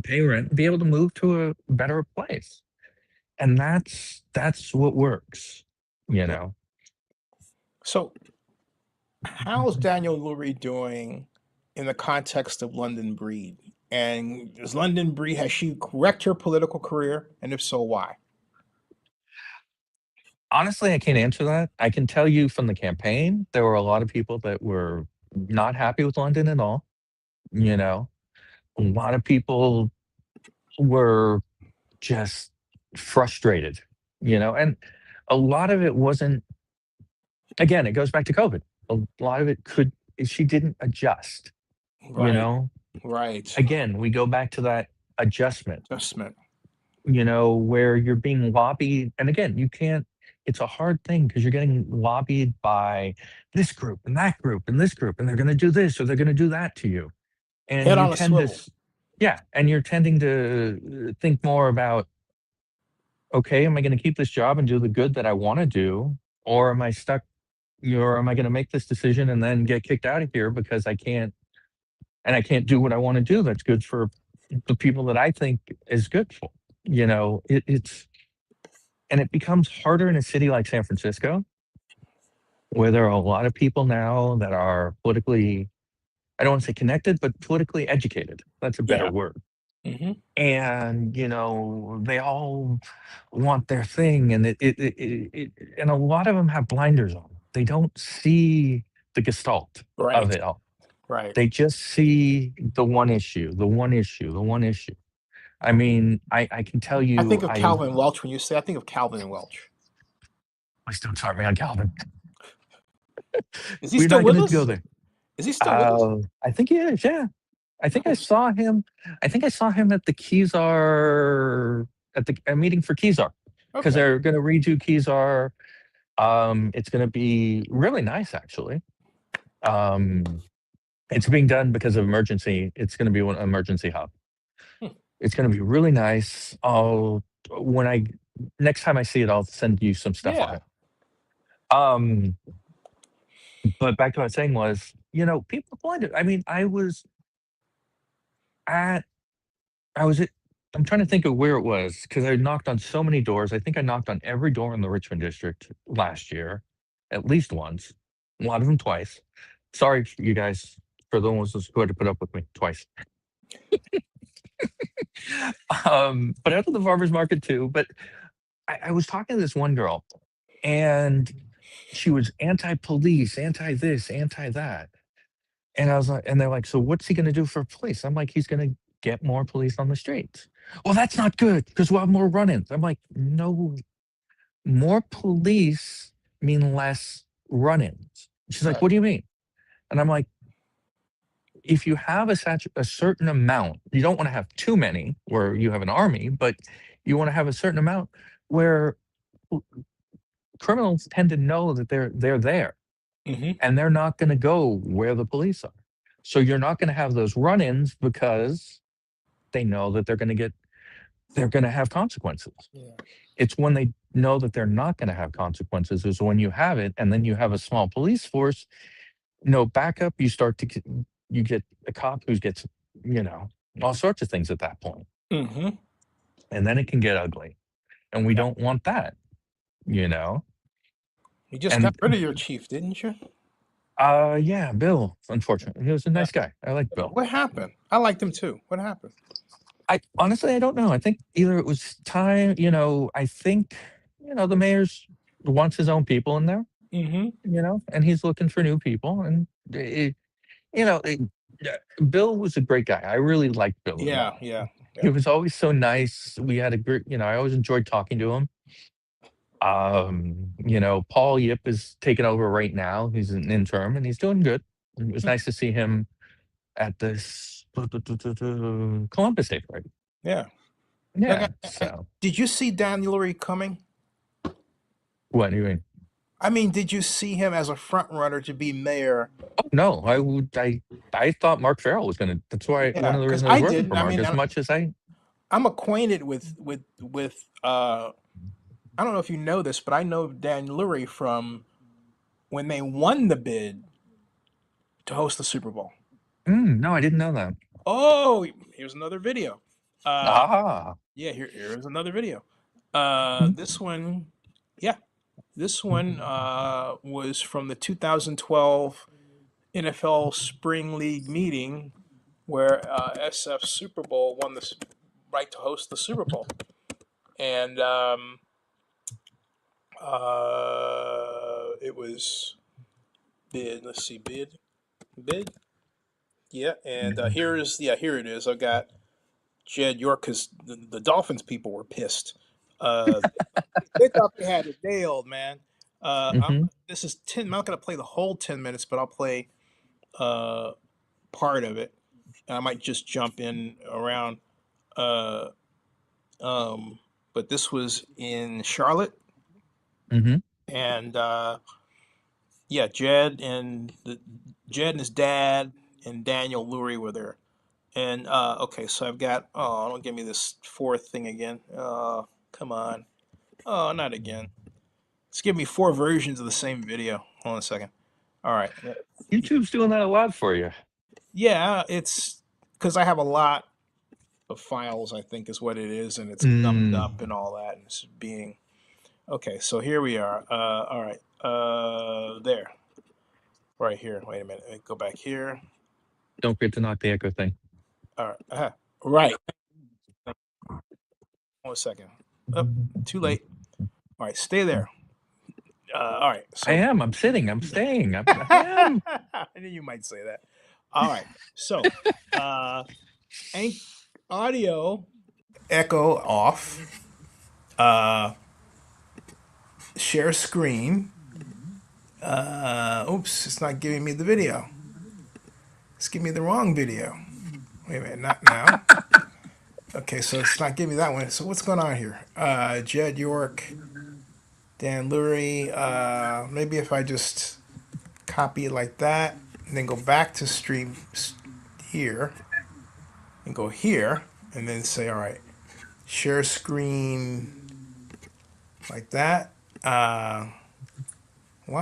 pay rent and be able to move to a better place. And that's what works, you Yeah. know. So, how's Daniel Lurie doing in the context of London Breed? And is London Breed, has she wrecked her political career? And if so, why? Honestly, I can't answer that. I can tell you from the campaign, there were a lot of people that were not happy with London at all. You know, a lot of people were just frustrated, you know, and a lot of it wasn't, again, it goes back to COVID. A lot of it she didn't adjust, you Right. know. Right. Again, we go back to that adjustment, Adjustment. you know, where you're being lobbied. And again, you can't, it's a hard thing because you're getting lobbied by this group and that group and this group, and they're going to do this or they're going to do that to you. And Head you on a tend to, swivel. yeah, and you're tending to think more about, okay, am I going to keep this job and do the good that I want to do? Or am I stuck, or am I going to make this decision and then get kicked out of here because I can't do what I want to do that's good for the people that I think is good for. You know, and it becomes harder in a city like San Francisco, where there are a lot of people now that are politically, I don't want to say connected, but politically educated. That's a better Yeah. word. Mm-hmm. And, you know, they all want their thing. And and a lot of them have blinders on. They don't see the gestalt of Right. it all. Right. They just see the one issue, the one issue, the one issue. I mean, I can tell I you, think of Calvin Welch when you say, I think of Calvin and Welch. please don't start me on Calvin. Is he We're still not with going to go us? there. Is he still with us? I think he is. Yeah, I think I Nice. saw him. I think I saw him at the Kezar at the a meeting for Kezar because Okay. they're going to redo Kezar. It's going to be really nice, actually. It's being done because of emergency. It's going to be an emergency hub. Hmm. It's going to be really nice. Next time I see it, I'll send you some stuff on Yeah. it. But back to what I was saying was, you know, people are blinded. I mean, I was at, I'm trying to think of where it was because I knocked on so many doors. I think I knocked on every door in the Richmond district last year, at least once, a lot of them twice. Sorry, you guys, for the ones who had to put up with me twice. But out of the farmer's market too. But I was talking to this one girl and she was anti-police, anti-this, anti-that. And I was like, and they're like, so what's he going to do for police? I'm like, he's going to get more police on the streets. Well, that's not good because we'll have more run-ins. I'm like, no, more police mean less run-ins. She's like, Right. what do you mean? And I'm like, if you have a certain amount, you don't want to have too many where you have an army, but you want to have a certain amount where criminals tend to know that they're there. and they're not going to go where the police are. So you're not going to have those run-ins because they know that they're going to have consequences. Yeah. It's when they know that they're not going to have consequences is when you have it, and then you have a small police force, backup. You get a cop who gets, all sorts of things at that point. And then it can get ugly, and we don't want that, You just got rid of your chief, didn't you? Yeah, Bill, unfortunately. He was a nice guy. I like Bill. What happened? I liked him too. What happened? I honestly, I don't know. I think either it was time, I think, the mayor's wants his own people in there, and he's looking for new people. And, Bill was a great guy. I really liked Bill. Yeah. He was always so nice. We had a great, I always enjoyed talking to him. Paul Yip is taking over right now. He's an interim and he's doing good. It was nice to see him at this Columbus Day parade. Yeah. So did you see Dan Lurie coming? What do you mean? I mean, did you see him as a front runner to be mayor? Oh, no, I thought Mark Farrell was gonna. That's why one of the reasons I was working for Mark. As much as I'm acquainted with I don't know if you know this, but I know Dan Lurie from when they won the bid to host the Super Bowl. No, I didn't know that. Oh, here's another video. Yeah, here's another video. This one was from the 2012 NFL Spring League meeting where SF Super Bowl won the right to host the Super Bowl. And it was bid. Let's see, bid. Yeah, and here it is. I've got Jed York because the Dolphins people were pissed. They thought they had it nailed, man. This is 10. I'm not going to play the whole 10 minutes, but I'll play part of it. I might just jump in around. But this was in Charlotte. And Jed and his dad and Daniel Lurie were there. And okay, so I've got don't give me this fourth thing again. Come on. Oh, not again. Let's give me 4 versions of the same video. Hold on a second. All right. YouTube's doing that a lot for you. Yeah, it's because I have a lot of files, I think is what it is, and it's numbed up and all that, and it's being okay. So here we are. All right, there, right here. Wait a minute. Let me go back here. Don't forget to knock the echo thing. All right, right. 1 second. Oh, too late. All right, stay there. All right. So, I am. I'm sitting. I'm staying. I am. I knew you might say that. All right. So, audio echo off. Share screen. Oops, it's not giving me the video. It's giving me the wrong video. Wait a minute, not now. Okay, so it's not giving me that one. So what's going on here? Jed York, Dan Lurie. Maybe if I just copy it like that, and then go back to stream here, and go here, and then say, all right, share screen like that. Why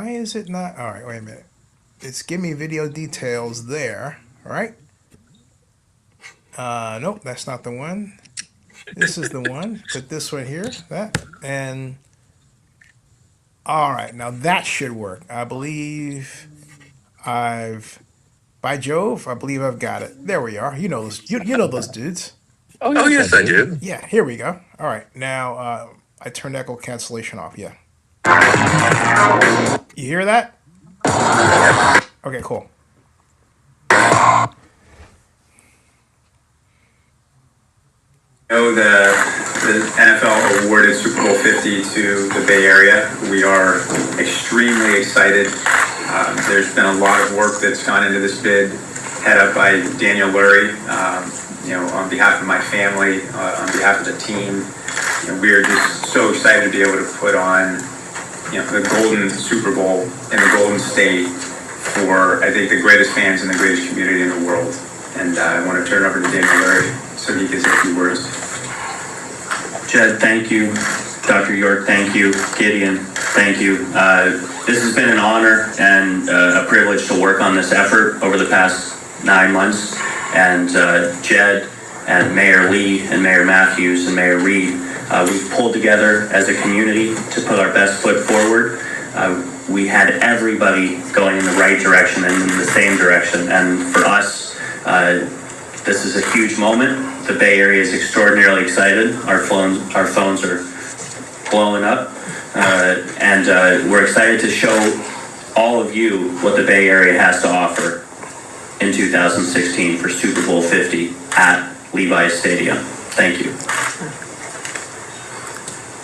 is it not? All right, wait a minute. It's give me video details there. All right. Nope, that's not the one. This is the one. Put this one here, that, and all right. Now that should work. I believe by Jove, I believe I've got it. There we are. You know those. You know those dudes. Oh yes, I do. Yeah. Here we go. All right. Now I turned echo cancellation off. Yeah. You hear that? Okay. Cool. The NFL awarded Super Bowl 50 to the Bay Area. We are extremely excited. There's been a lot of work that's gone into this bid, head up by Daniel Lurie. On behalf of my family, on behalf of the team, we are just so excited to be able to put on, the Golden Super Bowl in the Golden State for, I think, the greatest fans and the greatest community in the world. And I want to turn it over to Daniel Larry so he can say a few words. Jed, thank you. Dr. York, thank you. Gideon, thank you. This has been an honor and a privilege to work on this effort over the past 9 months. And Jed and Mayor Lee and Mayor Matthews and Mayor Reed, we've pulled together as a community to put our best foot forward. We had everybody going in the right direction and in the same direction. And for us, this is a huge moment. The Bay Area is extraordinarily excited. Our phones are blowing up. And we're excited to show all of you what the Bay Area has to offer in 2016 for Super Bowl 50 at Levi's Stadium. Thank you.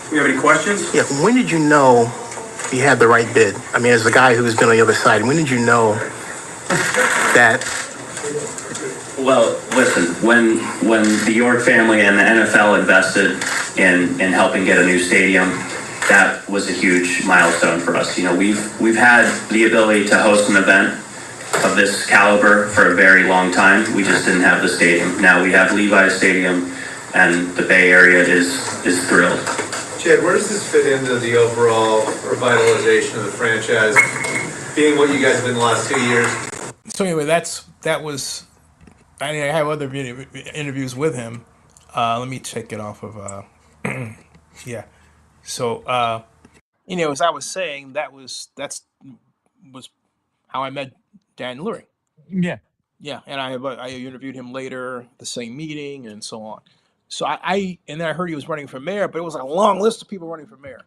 We have any questions? Yeah, when did you know you had the right bid? I mean, as the guy who's been on the other side, when did you know that? Well, listen, when the York family and the NFL invested in helping get a new stadium, that was a huge milestone for us. You know, we've had the ability to host an event of this caliber for a very long time. We just didn't have the stadium. Now we have Levi's Stadium, and the Bay Area is thrilled. Jed, where does this fit into the overall revitalization of the franchise, being what you guys have been the last 2 years? So anyway, that was. I mean, I have other interviews with him. Let me take it off of. Yeah. So as I was saying, that was how I met Dan Lurie. Yeah. Yeah, and I interviewed him later, the same meeting, and so on. So and then I heard he was running for mayor, but it was like a long list of people running for mayor,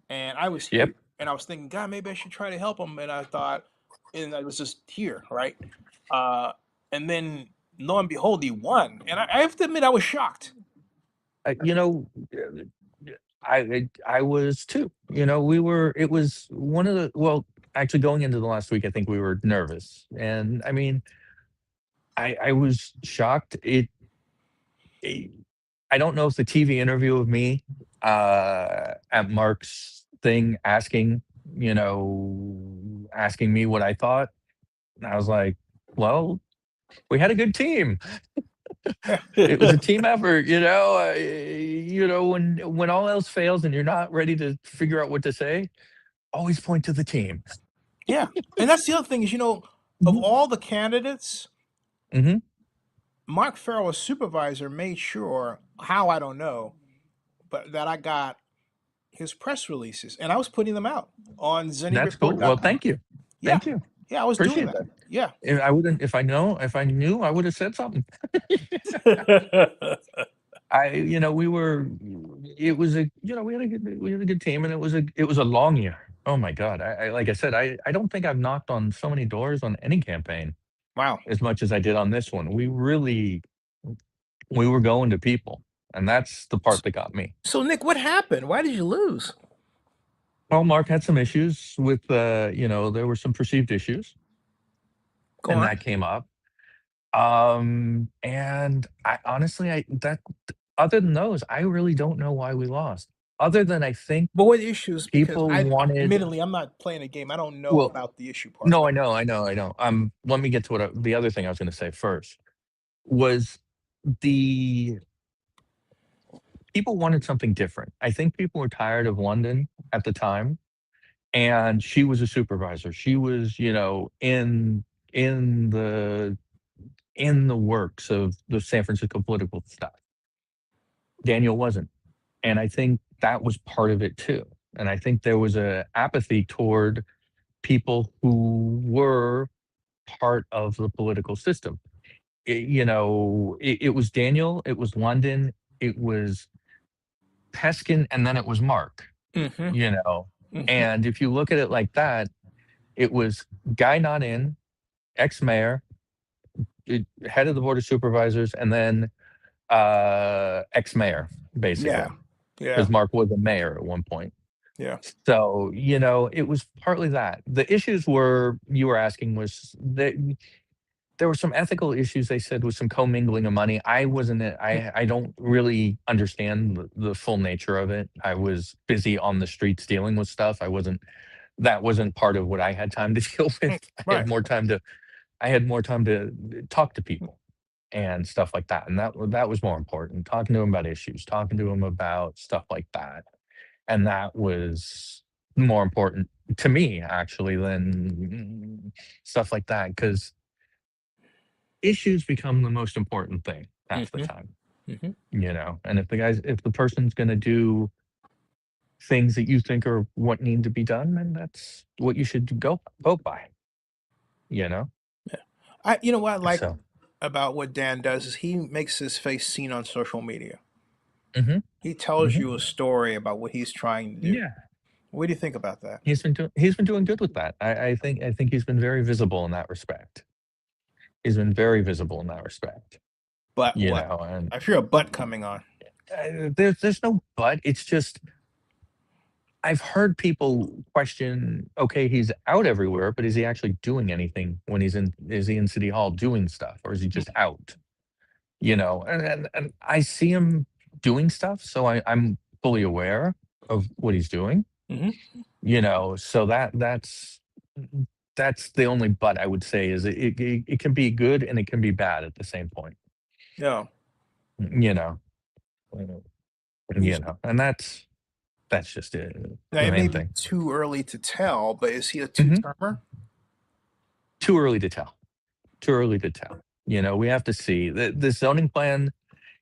and I was here, and I was thinking, God, maybe I should try to help him, and I thought, and I was just here, right? And then lo and behold, he won, and I have to admit, I was shocked. I was too. It was one of the, actually going into the last week, I think we were nervous. And I mean, I was shocked. I don't know if the TV interview of me at Mark's thing asking me what I thought. And I was like, well, we had a good team. It was a team effort, when all else fails and you're not ready to figure out what to say, always point to the team. Yeah. And that's the other thing is, of all the candidates, Mark Farrell, as supervisor, made sure, how I don't know, but that I got his press releases, and I was putting them out on Zennie. That's cool. Well, thank you. Thank you. Yeah, I was Appreciate doing that. that. Yeah. I wouldn't, if I knew, I would have said something. We had a good team, and it was a long year. Oh my God. Like I said, I don't think I've knocked on so many doors on any campaign. Wow. As much as I did on this one. We were going to people, and that's the part that got me. So Nick, what happened? Why did you lose? Well, Mark had some issues with, there were some perceived issues. That came up. And I honestly, other than those, I really don't know why we lost. Other than I think, but what issues? People wanted. Admittedly, I'm not playing a game. I don't know about the issue part. No, I know. Let me get to the other thing I was going to say first. Was the people wanted something different. I think people were tired of London at the time, and she was a supervisor. She was, in the works of the San Francisco political stuff. Daniel wasn't. And I think that was part of it too. And I think there was a apathy toward people who were part of the political system. It was Daniel, it was London, it was Peskin, and then it was Mark. And if you look at it like that, it was guy not in, ex-mayor, head of the board of supervisors, and then ex-mayor, basically. Yeah. Because Mark was a mayor at one point. Yeah. So, it was partly that. The issues you were asking was that there were some ethical issues they said with some commingling of money. I wasn't, I don't really understand the full nature of it. I was busy on the streets dealing with stuff. That wasn't part of what I had time to deal with. Right. I had more time to talk to people and stuff like that. And that was more important. Talking to them about issues, talking to them about stuff like that. And that was more important to me actually than stuff like that, because issues become the most important thing half the time. And if the person's going to do things that you think are what need to be done, then that's what you should go vote by. Yeah. You know what I like So. about what Dan does is he makes his face seen on social media. Mhm. He tells Mhm. you a story about what he's trying to do. Yeah, What do you think about that? he's been doing good with that. I think he's been very visible in that respect. He's been very visible in that respect. But You what? know, and I feel a but coming on. there's no but. It's just I've heard people question. Okay, he's out everywhere, but is he actually doing anything when he's in? Is he in City Hall doing stuff, or is he just out? And I see him doing stuff, so I'm fully aware of what he's doing. Mhm. So that's the only but I would say is it can be good and it can be bad at the same point. Yeah. You know, and that's just it. Now, The it may main be thing. too early to tell, but is he a Mhm. two-termer? Too early to tell. Too early to tell. We have to see. The zoning plan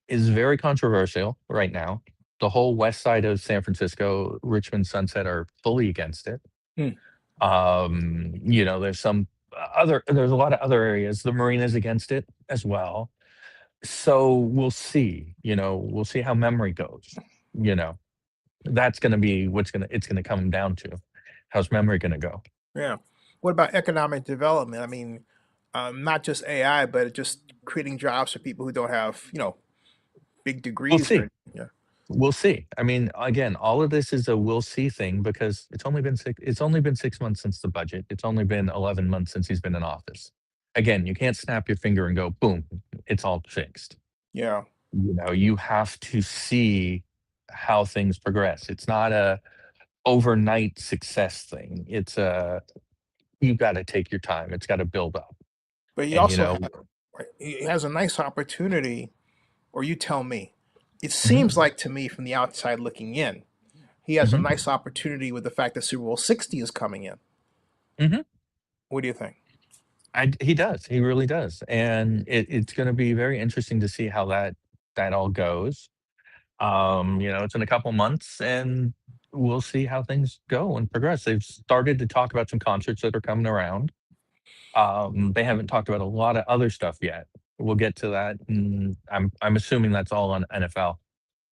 is very controversial right now. The whole west side of San Francisco, Richmond, Sunset are fully against it. There's there's a lot of other areas. The marina's against it as well. So we'll see. We'll see how memory goes. That's going to be it's going to come down to. How's memory going to go? Yeah. What about economic development? I mean, not just AI, but just creating jobs for people who don't have, big We'll degrees. see. Yeah. We'll see. I mean, again, all of this is a we'll see thing because it's only been 6 months since the budget. It's only been 11 months since he's been in office. Again, you can't snap your finger and go, boom, it's all fixed. Yeah. You have to see how things progress. It's not a overnight success thing. It's you got to take your time. It's got to build up. But he And, also he has a nice opportunity, or you tell me. It seems like to me from the outside looking in, he has a Mhm. nice opportunity with the fact that Super Bowl 60 is coming in. Mhm. What do you think? He does. He really does. And it's going to be very interesting to see how that all goes. It's in a couple months and we'll see how things go and progress. They've started to talk about some concerts that are coming around. They haven't talked about a lot of other stuff yet. We'll get to that. And I'm assuming that's all on NFL.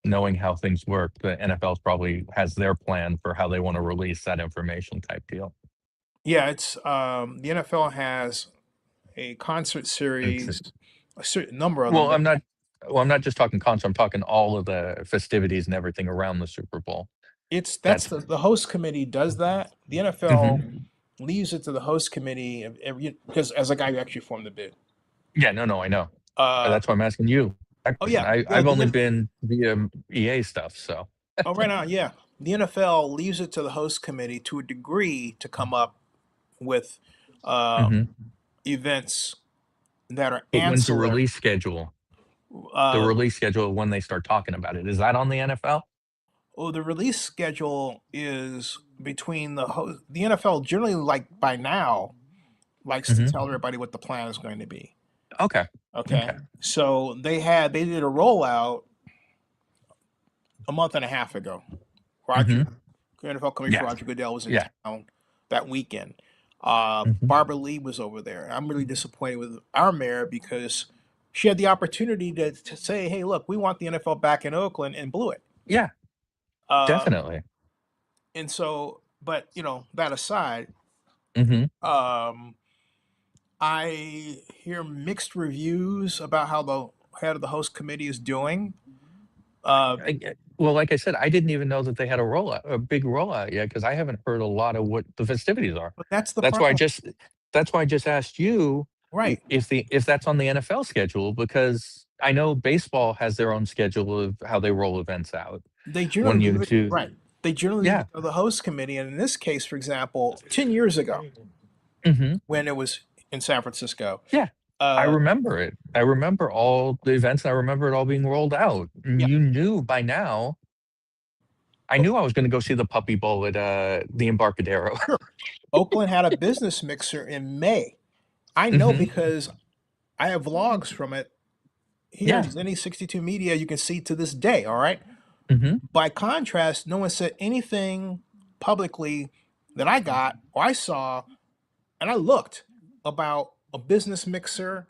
Knowing how things work, the NFL probably has their plan for how they want to release that information type deal. Yeah, it's the NFL has a concert series, a certain number of them. Well, I'm not just talking concert. I'm talking all of the festivities and everything around the Super Bowl. That's the host committee does that. The NFL leaves it to the host committee because as a guy who actually formed the bid. Yeah, no, I know. That's why I'm asking you. Oh yeah, I've only been via EA stuff, so. Oh, right on. Yeah, the NFL leaves it to the host committee to a degree to come up with events that are But when's the ancillary. release schedule? The release schedule when they start talking about it, is that on the NFL? Oh, the release schedule is between the host. The NFL generally, like by now, likes to tell everybody what the plan is going to be. Okay. Okay. So they did a rollout a month and a half ago. NFL Commissioner Roger Goodell was in town that weekend. Barbara Lee was over there. I'm really disappointed with our mayor because she had the opportunity to say, hey, look, we want the NFL back in Oakland, and blew it. Yeah, definitely. And so, but that aside, I hear mixed reviews about how the head of the host committee is doing. Well, like I said, I didn't even know that they had a big rollout yet because I haven't heard a lot of what the festivities are. But that's the That's problem. why I just asked you Right. if that's on the NFL schedule, because I know baseball has their own schedule of how they roll events out. They When generally you leave it, do, right. They generally leave yeah. it to the host committee. And in this case, for example, 10 years ago, Hmm. when it was in San Francisco, Yeah. I uh, remember it. I remember all the events, and I remember it all being rolled out. And yeah, you knew by now. I knew I was going to go see the Puppy Bowl at the Embarcadero. sure. Oakland had a business mixer in May. I know Hmm. because I have vlogs from it here in Yeah. Zennie62 Media. You can see to this day. All right. Hmm. By contrast, no one said anything publicly that I got or I saw, and I looked about a business mixer,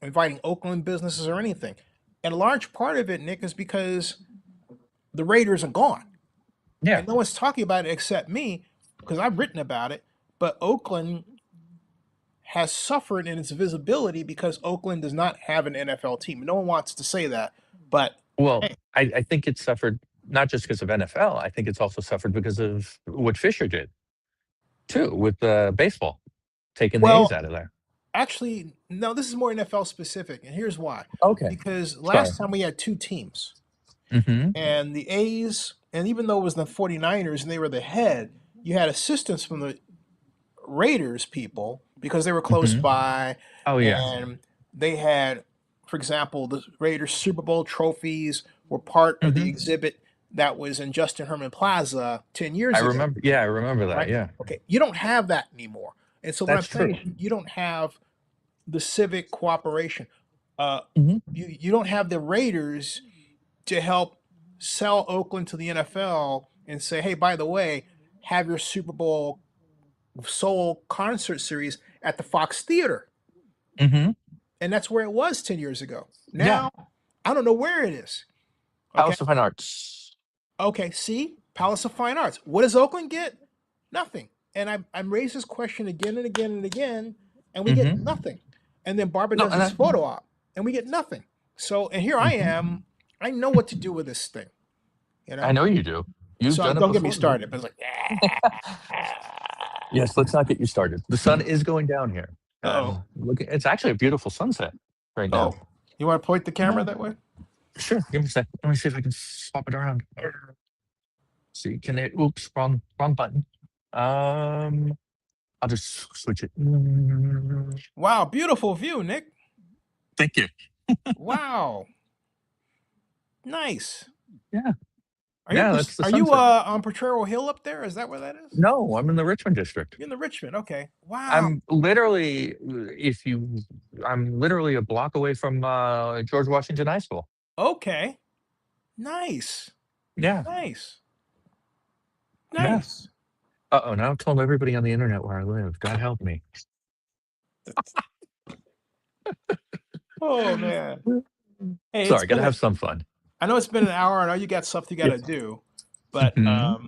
inviting Oakland businesses or anything. And a large part of it, Nick, is because the Raiders are gone. Yeah. And no one's talking about it except me because I've written about it. But Oakland has suffered in its visibility because Oakland does not have an NFL team. No one wants to say that, but Well, hey, I think it suffered not just because of NFL. I think it's also suffered because of what Fisher did too with baseball, taking the A's well, out of there. actually, no, this is more NFL specific, and here's why. Okay. Because Sorry. last time we had two teams, Hmm. and the A's, and even though it was the 49ers and they were the head, you had assistance from the Raiders people because they were close Hmm. by, Oh yeah. and they had, for example, the Raiders Super Bowl trophies were part of the Hmm. exhibit that was in Justin Herman Plaza 10 I years ago, remember. Yeah, I remember that. right? Yeah, Okay, you don't have that anymore. And so what I'm that's saying true. is you don't have the civic cooperation. Uh, Hmm. you don't have the Raiders to help sell Oakland to the NFL and say, hey, by the way, have your Super Bowl Soul concert series at the Fox Theater. Hmm. And that's where it was 10 years ago. Yeah. Now, I don't know where it is. Okay. Palace of Fine Arts. Okay. See, Palace of Fine Arts. What does Oakland get? Nothing. And I'm raised this question again and again and again, and we get Hmm. nothing. And then Barbara No, does and this I. photo op, and we get nothing. So, and here I Mhm. am. I know what to do with this thing, you I know? know you do. You've So done it don't get me before. started. But it's like, Yes, let's not get you started. The sun is going down here. uh-oh. Look, it's actually a beautiful sunset right now. Oh, you want to point the camera Yeah. that way? Sure. Give me a sec. Let me see if I can swap it around. See, can it? Oops, wrong button. I'll just switch it. Wow, beautiful view, Nick. Thank you. Wow, nice. Yeah. Are Yeah, you that's the are you sunset. on Potrero Hill up there? Is that where that is? No, I'm in the Richmond district. You're in the Richmond. Okay. Wow. I'm literally, I'm literally a block away from George Washington High School. Okay. Nice. Yeah. Nice. Yeah. Nice. Uh-oh, now I've told everybody on the internet where I live. God help me. Oh man. Hey, it's Sorry, gotta been have some fun. I know it's been an hour. I know you got stuff you got to do, but Mhm.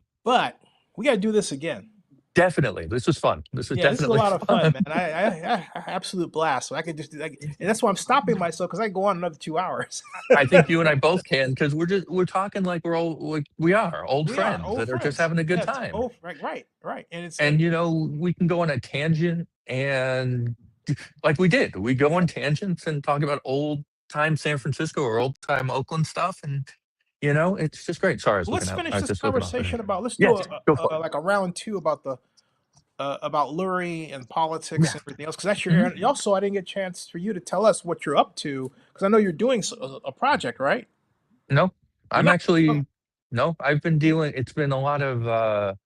we got to do this again. Definitely. This was fun. This is Yeah, this is a definitely lot of fun, man. I absolute blast. So I could just, and that's why I'm stopping myself because I go on another 2 hours. I think you and I both can because we're talking like we're all like we are old We are friends old that are just friends. having a good Yeah, it's time. old, right. And it's And we can go on a tangent and like we did. We go on tangents and talk about old time San Francisco or old time Oakland stuff, and it's just great. Sorry, I was let's looking out. finish I was this just looking off. conversation about. Let's do Yes, go for it. like a round two about the about Lurie and politics Yeah. and everything else because that's your area. Also, I didn't get a chance for you to tell us what you're up to because I know you're doing a project, right? No, I'm not- actually no. I've been dealing. It's been a lot of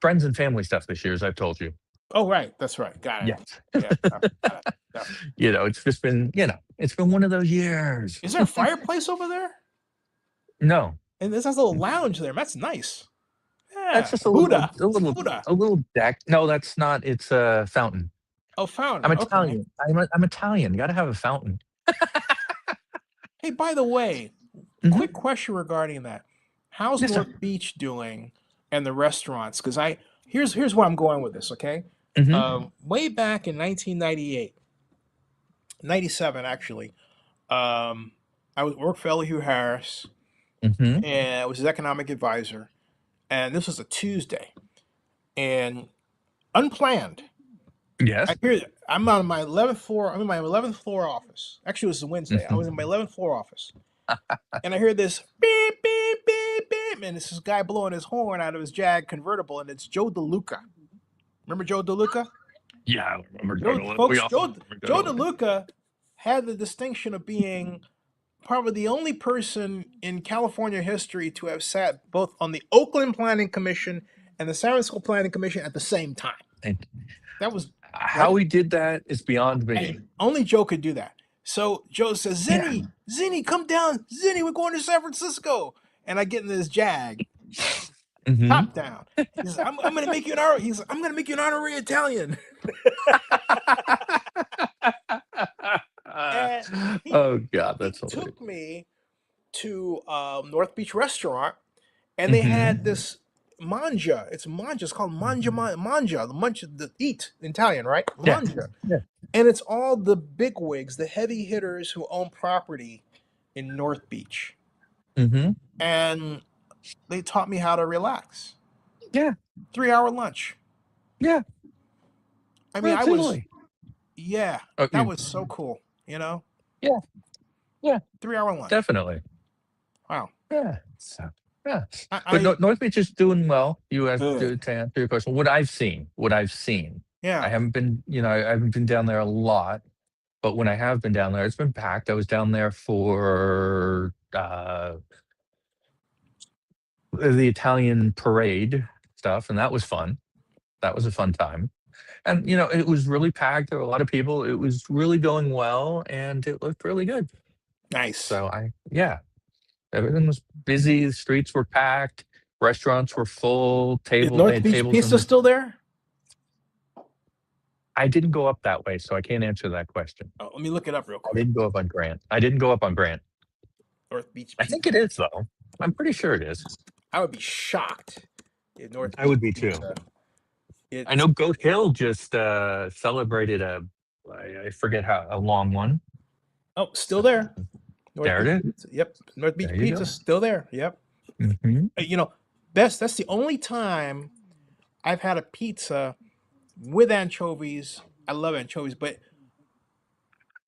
friends and family stuff this year, as I've told you. Oh, right. That's right. Got it. Yes. Yeah. Got it. It's just been it's been one of those years. Is there a fireplace over there? No, And this has a little lounge there. That's nice. Yeah. that's just a Buddha. little deck. No, that's not. It's a fountain. Oh, fountain. I'm Okay. Italian. I'm Italian. Got to have a fountain. Hey, by the way, Mhm. quick question regarding that. How's Yes, sir. North Beach doing and the restaurants? Because here's where I'm going with this, okay? Mhm. Way back in 1998, 97 actually, I worked for Elihu Harris, Mhm. and I was his economic advisor. And this was a Tuesday. And unplanned, Yes. I hear I'm on my 11th floor. I'm in my 11th floor office. Actually, it was a Wednesday. I was in my 11th floor office, and I hear this beep beep beep beep, and it's this guy blowing his horn out of his Jag convertible, and it's Joe DeLuca. Remember Joe DeLuca? Yeah, I remember Joe DeLuca. We Folks, all Joe remember DeLuca had the distinction of being probably the only person in California history to have sat both on the Oakland Planning Commission and the San Francisco Planning Commission at the same time. And That was how he did that is beyond me. and only Joe could do that. So Joe says, Zennie, come down. Zennie, we're going to San Francisco. And I get in this Jag, Mhm. top down. He says, I'm gonna make you an I'm gonna make you an honorary Italian. Oh God, that's He hilarious. took me to North Beach Restaurant, and they Mhm. had this mangia. It's mangia. It's called mangia. The eat in Italian, right? Yeah. Mangia. Yeah. And it's all the bigwigs, the heavy hitters who own property in North Beach. Mm-hmm. And they taught me how to relax. Yeah. 3-hour lunch. Yeah. I mean, Absolutely. that was so cool, you know? Yeah. Yeah. 3-hour lunch. Definitely. Wow. Yeah. So, yeah. I- But North Beach is doing well. You asked Good. to answer your question. What I've seen. Yeah. I haven't been, I haven't been down there a lot, but when I have been down there, it's been packed. I was down there for the Italian parade stuff, and that was fun. That was a fun time. And, it was really packed. There were a lot of people. It was really going well, and it looked really good. Nice. So everything was busy. The streets were packed. Restaurants were full. Is North Beach tables Pizza still there? I didn't go up that way, so I can't answer that question. Oh, let me look it up real I quick. didn't go up on Grant. North Beach Pizza. I think it is, though. I'm pretty sure it is. I would be shocked if North Beach I would be too. Pizza. I know Goat Hill just celebrated I forget a long one. Oh, still there. There it is. Pizza. Yep. North Beach There you Pizza go. still there. Yep. Mm-hmm. That's the only time I've had a pizza with anchovies. I love anchovies, but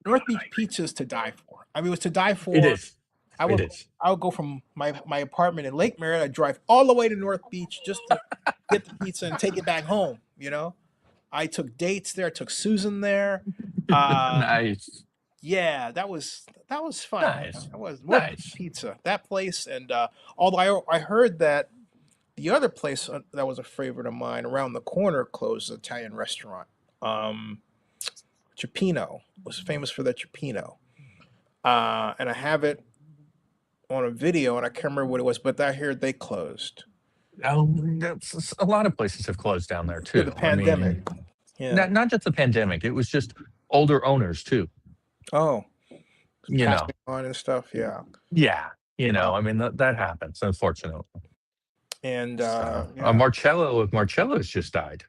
North Beach Pizza is to die for. I mean, it was to die for. It is. I would go from my apartment in Lake Merritt. I'd drive all the way to North Beach just to get the pizza and take it back home. I took dates there. I took Susan there. Nice. Yeah, that was fun. Nice. That was Nice. pizza. That place, and although I heard that the other place that was a favorite of mine around the corner closed, an Italian restaurant. Cioppino was famous for the Cioppino, and I have it on a video, and I can't remember what it was, but I heard they closed. Oh, a lot of places have closed down there too. The pandemic. Not just the pandemic. It was just older owners too. Oh, Passing on and stuff. Yeah. Yeah. I mean that happens, unfortunately. And Marcello's just died.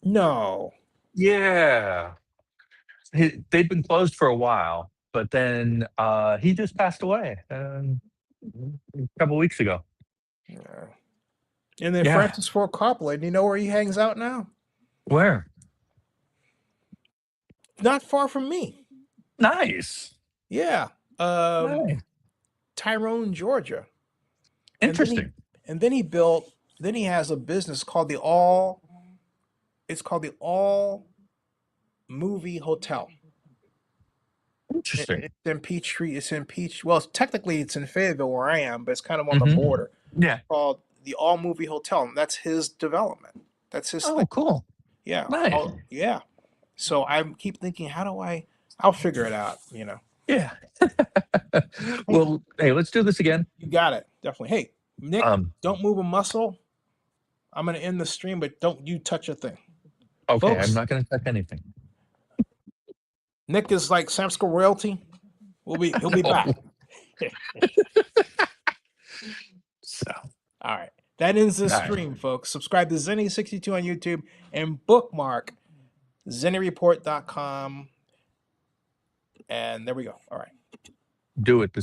No. Yeah. They'd been closed for a while, but then he just passed away a couple weeks ago. Yeah. And then Francis Ford Coppola, do you know where he hangs out now? Where? Not far from me. Nice. Yeah. Nice. Tyrone, Georgia. Interesting. And then he has a business called the All Movie Hotel. Interesting. It's in Peachtree. Well, technically it's in Fayetteville where I am, but it's kind of on the border. Yeah. It's called the All Movie Hotel. And that's his development. That's his thing. Cool. Yeah. Nice. Yeah. So I keep thinking, I'll figure it out, Yeah. Well, hey, let's do this again. You got it. Definitely. Hey, Nick, don't move a muscle. I'm going to end the stream, but don't you touch a thing. Okay, Folks, I'm not going to touch anything. Nick is like San Francisco royalty. He'll be back. So, all right. That ends the stream, folks. Subscribe to Zennie62 on YouTube and bookmark ZennieReport.com. And there we go. All right. Do it.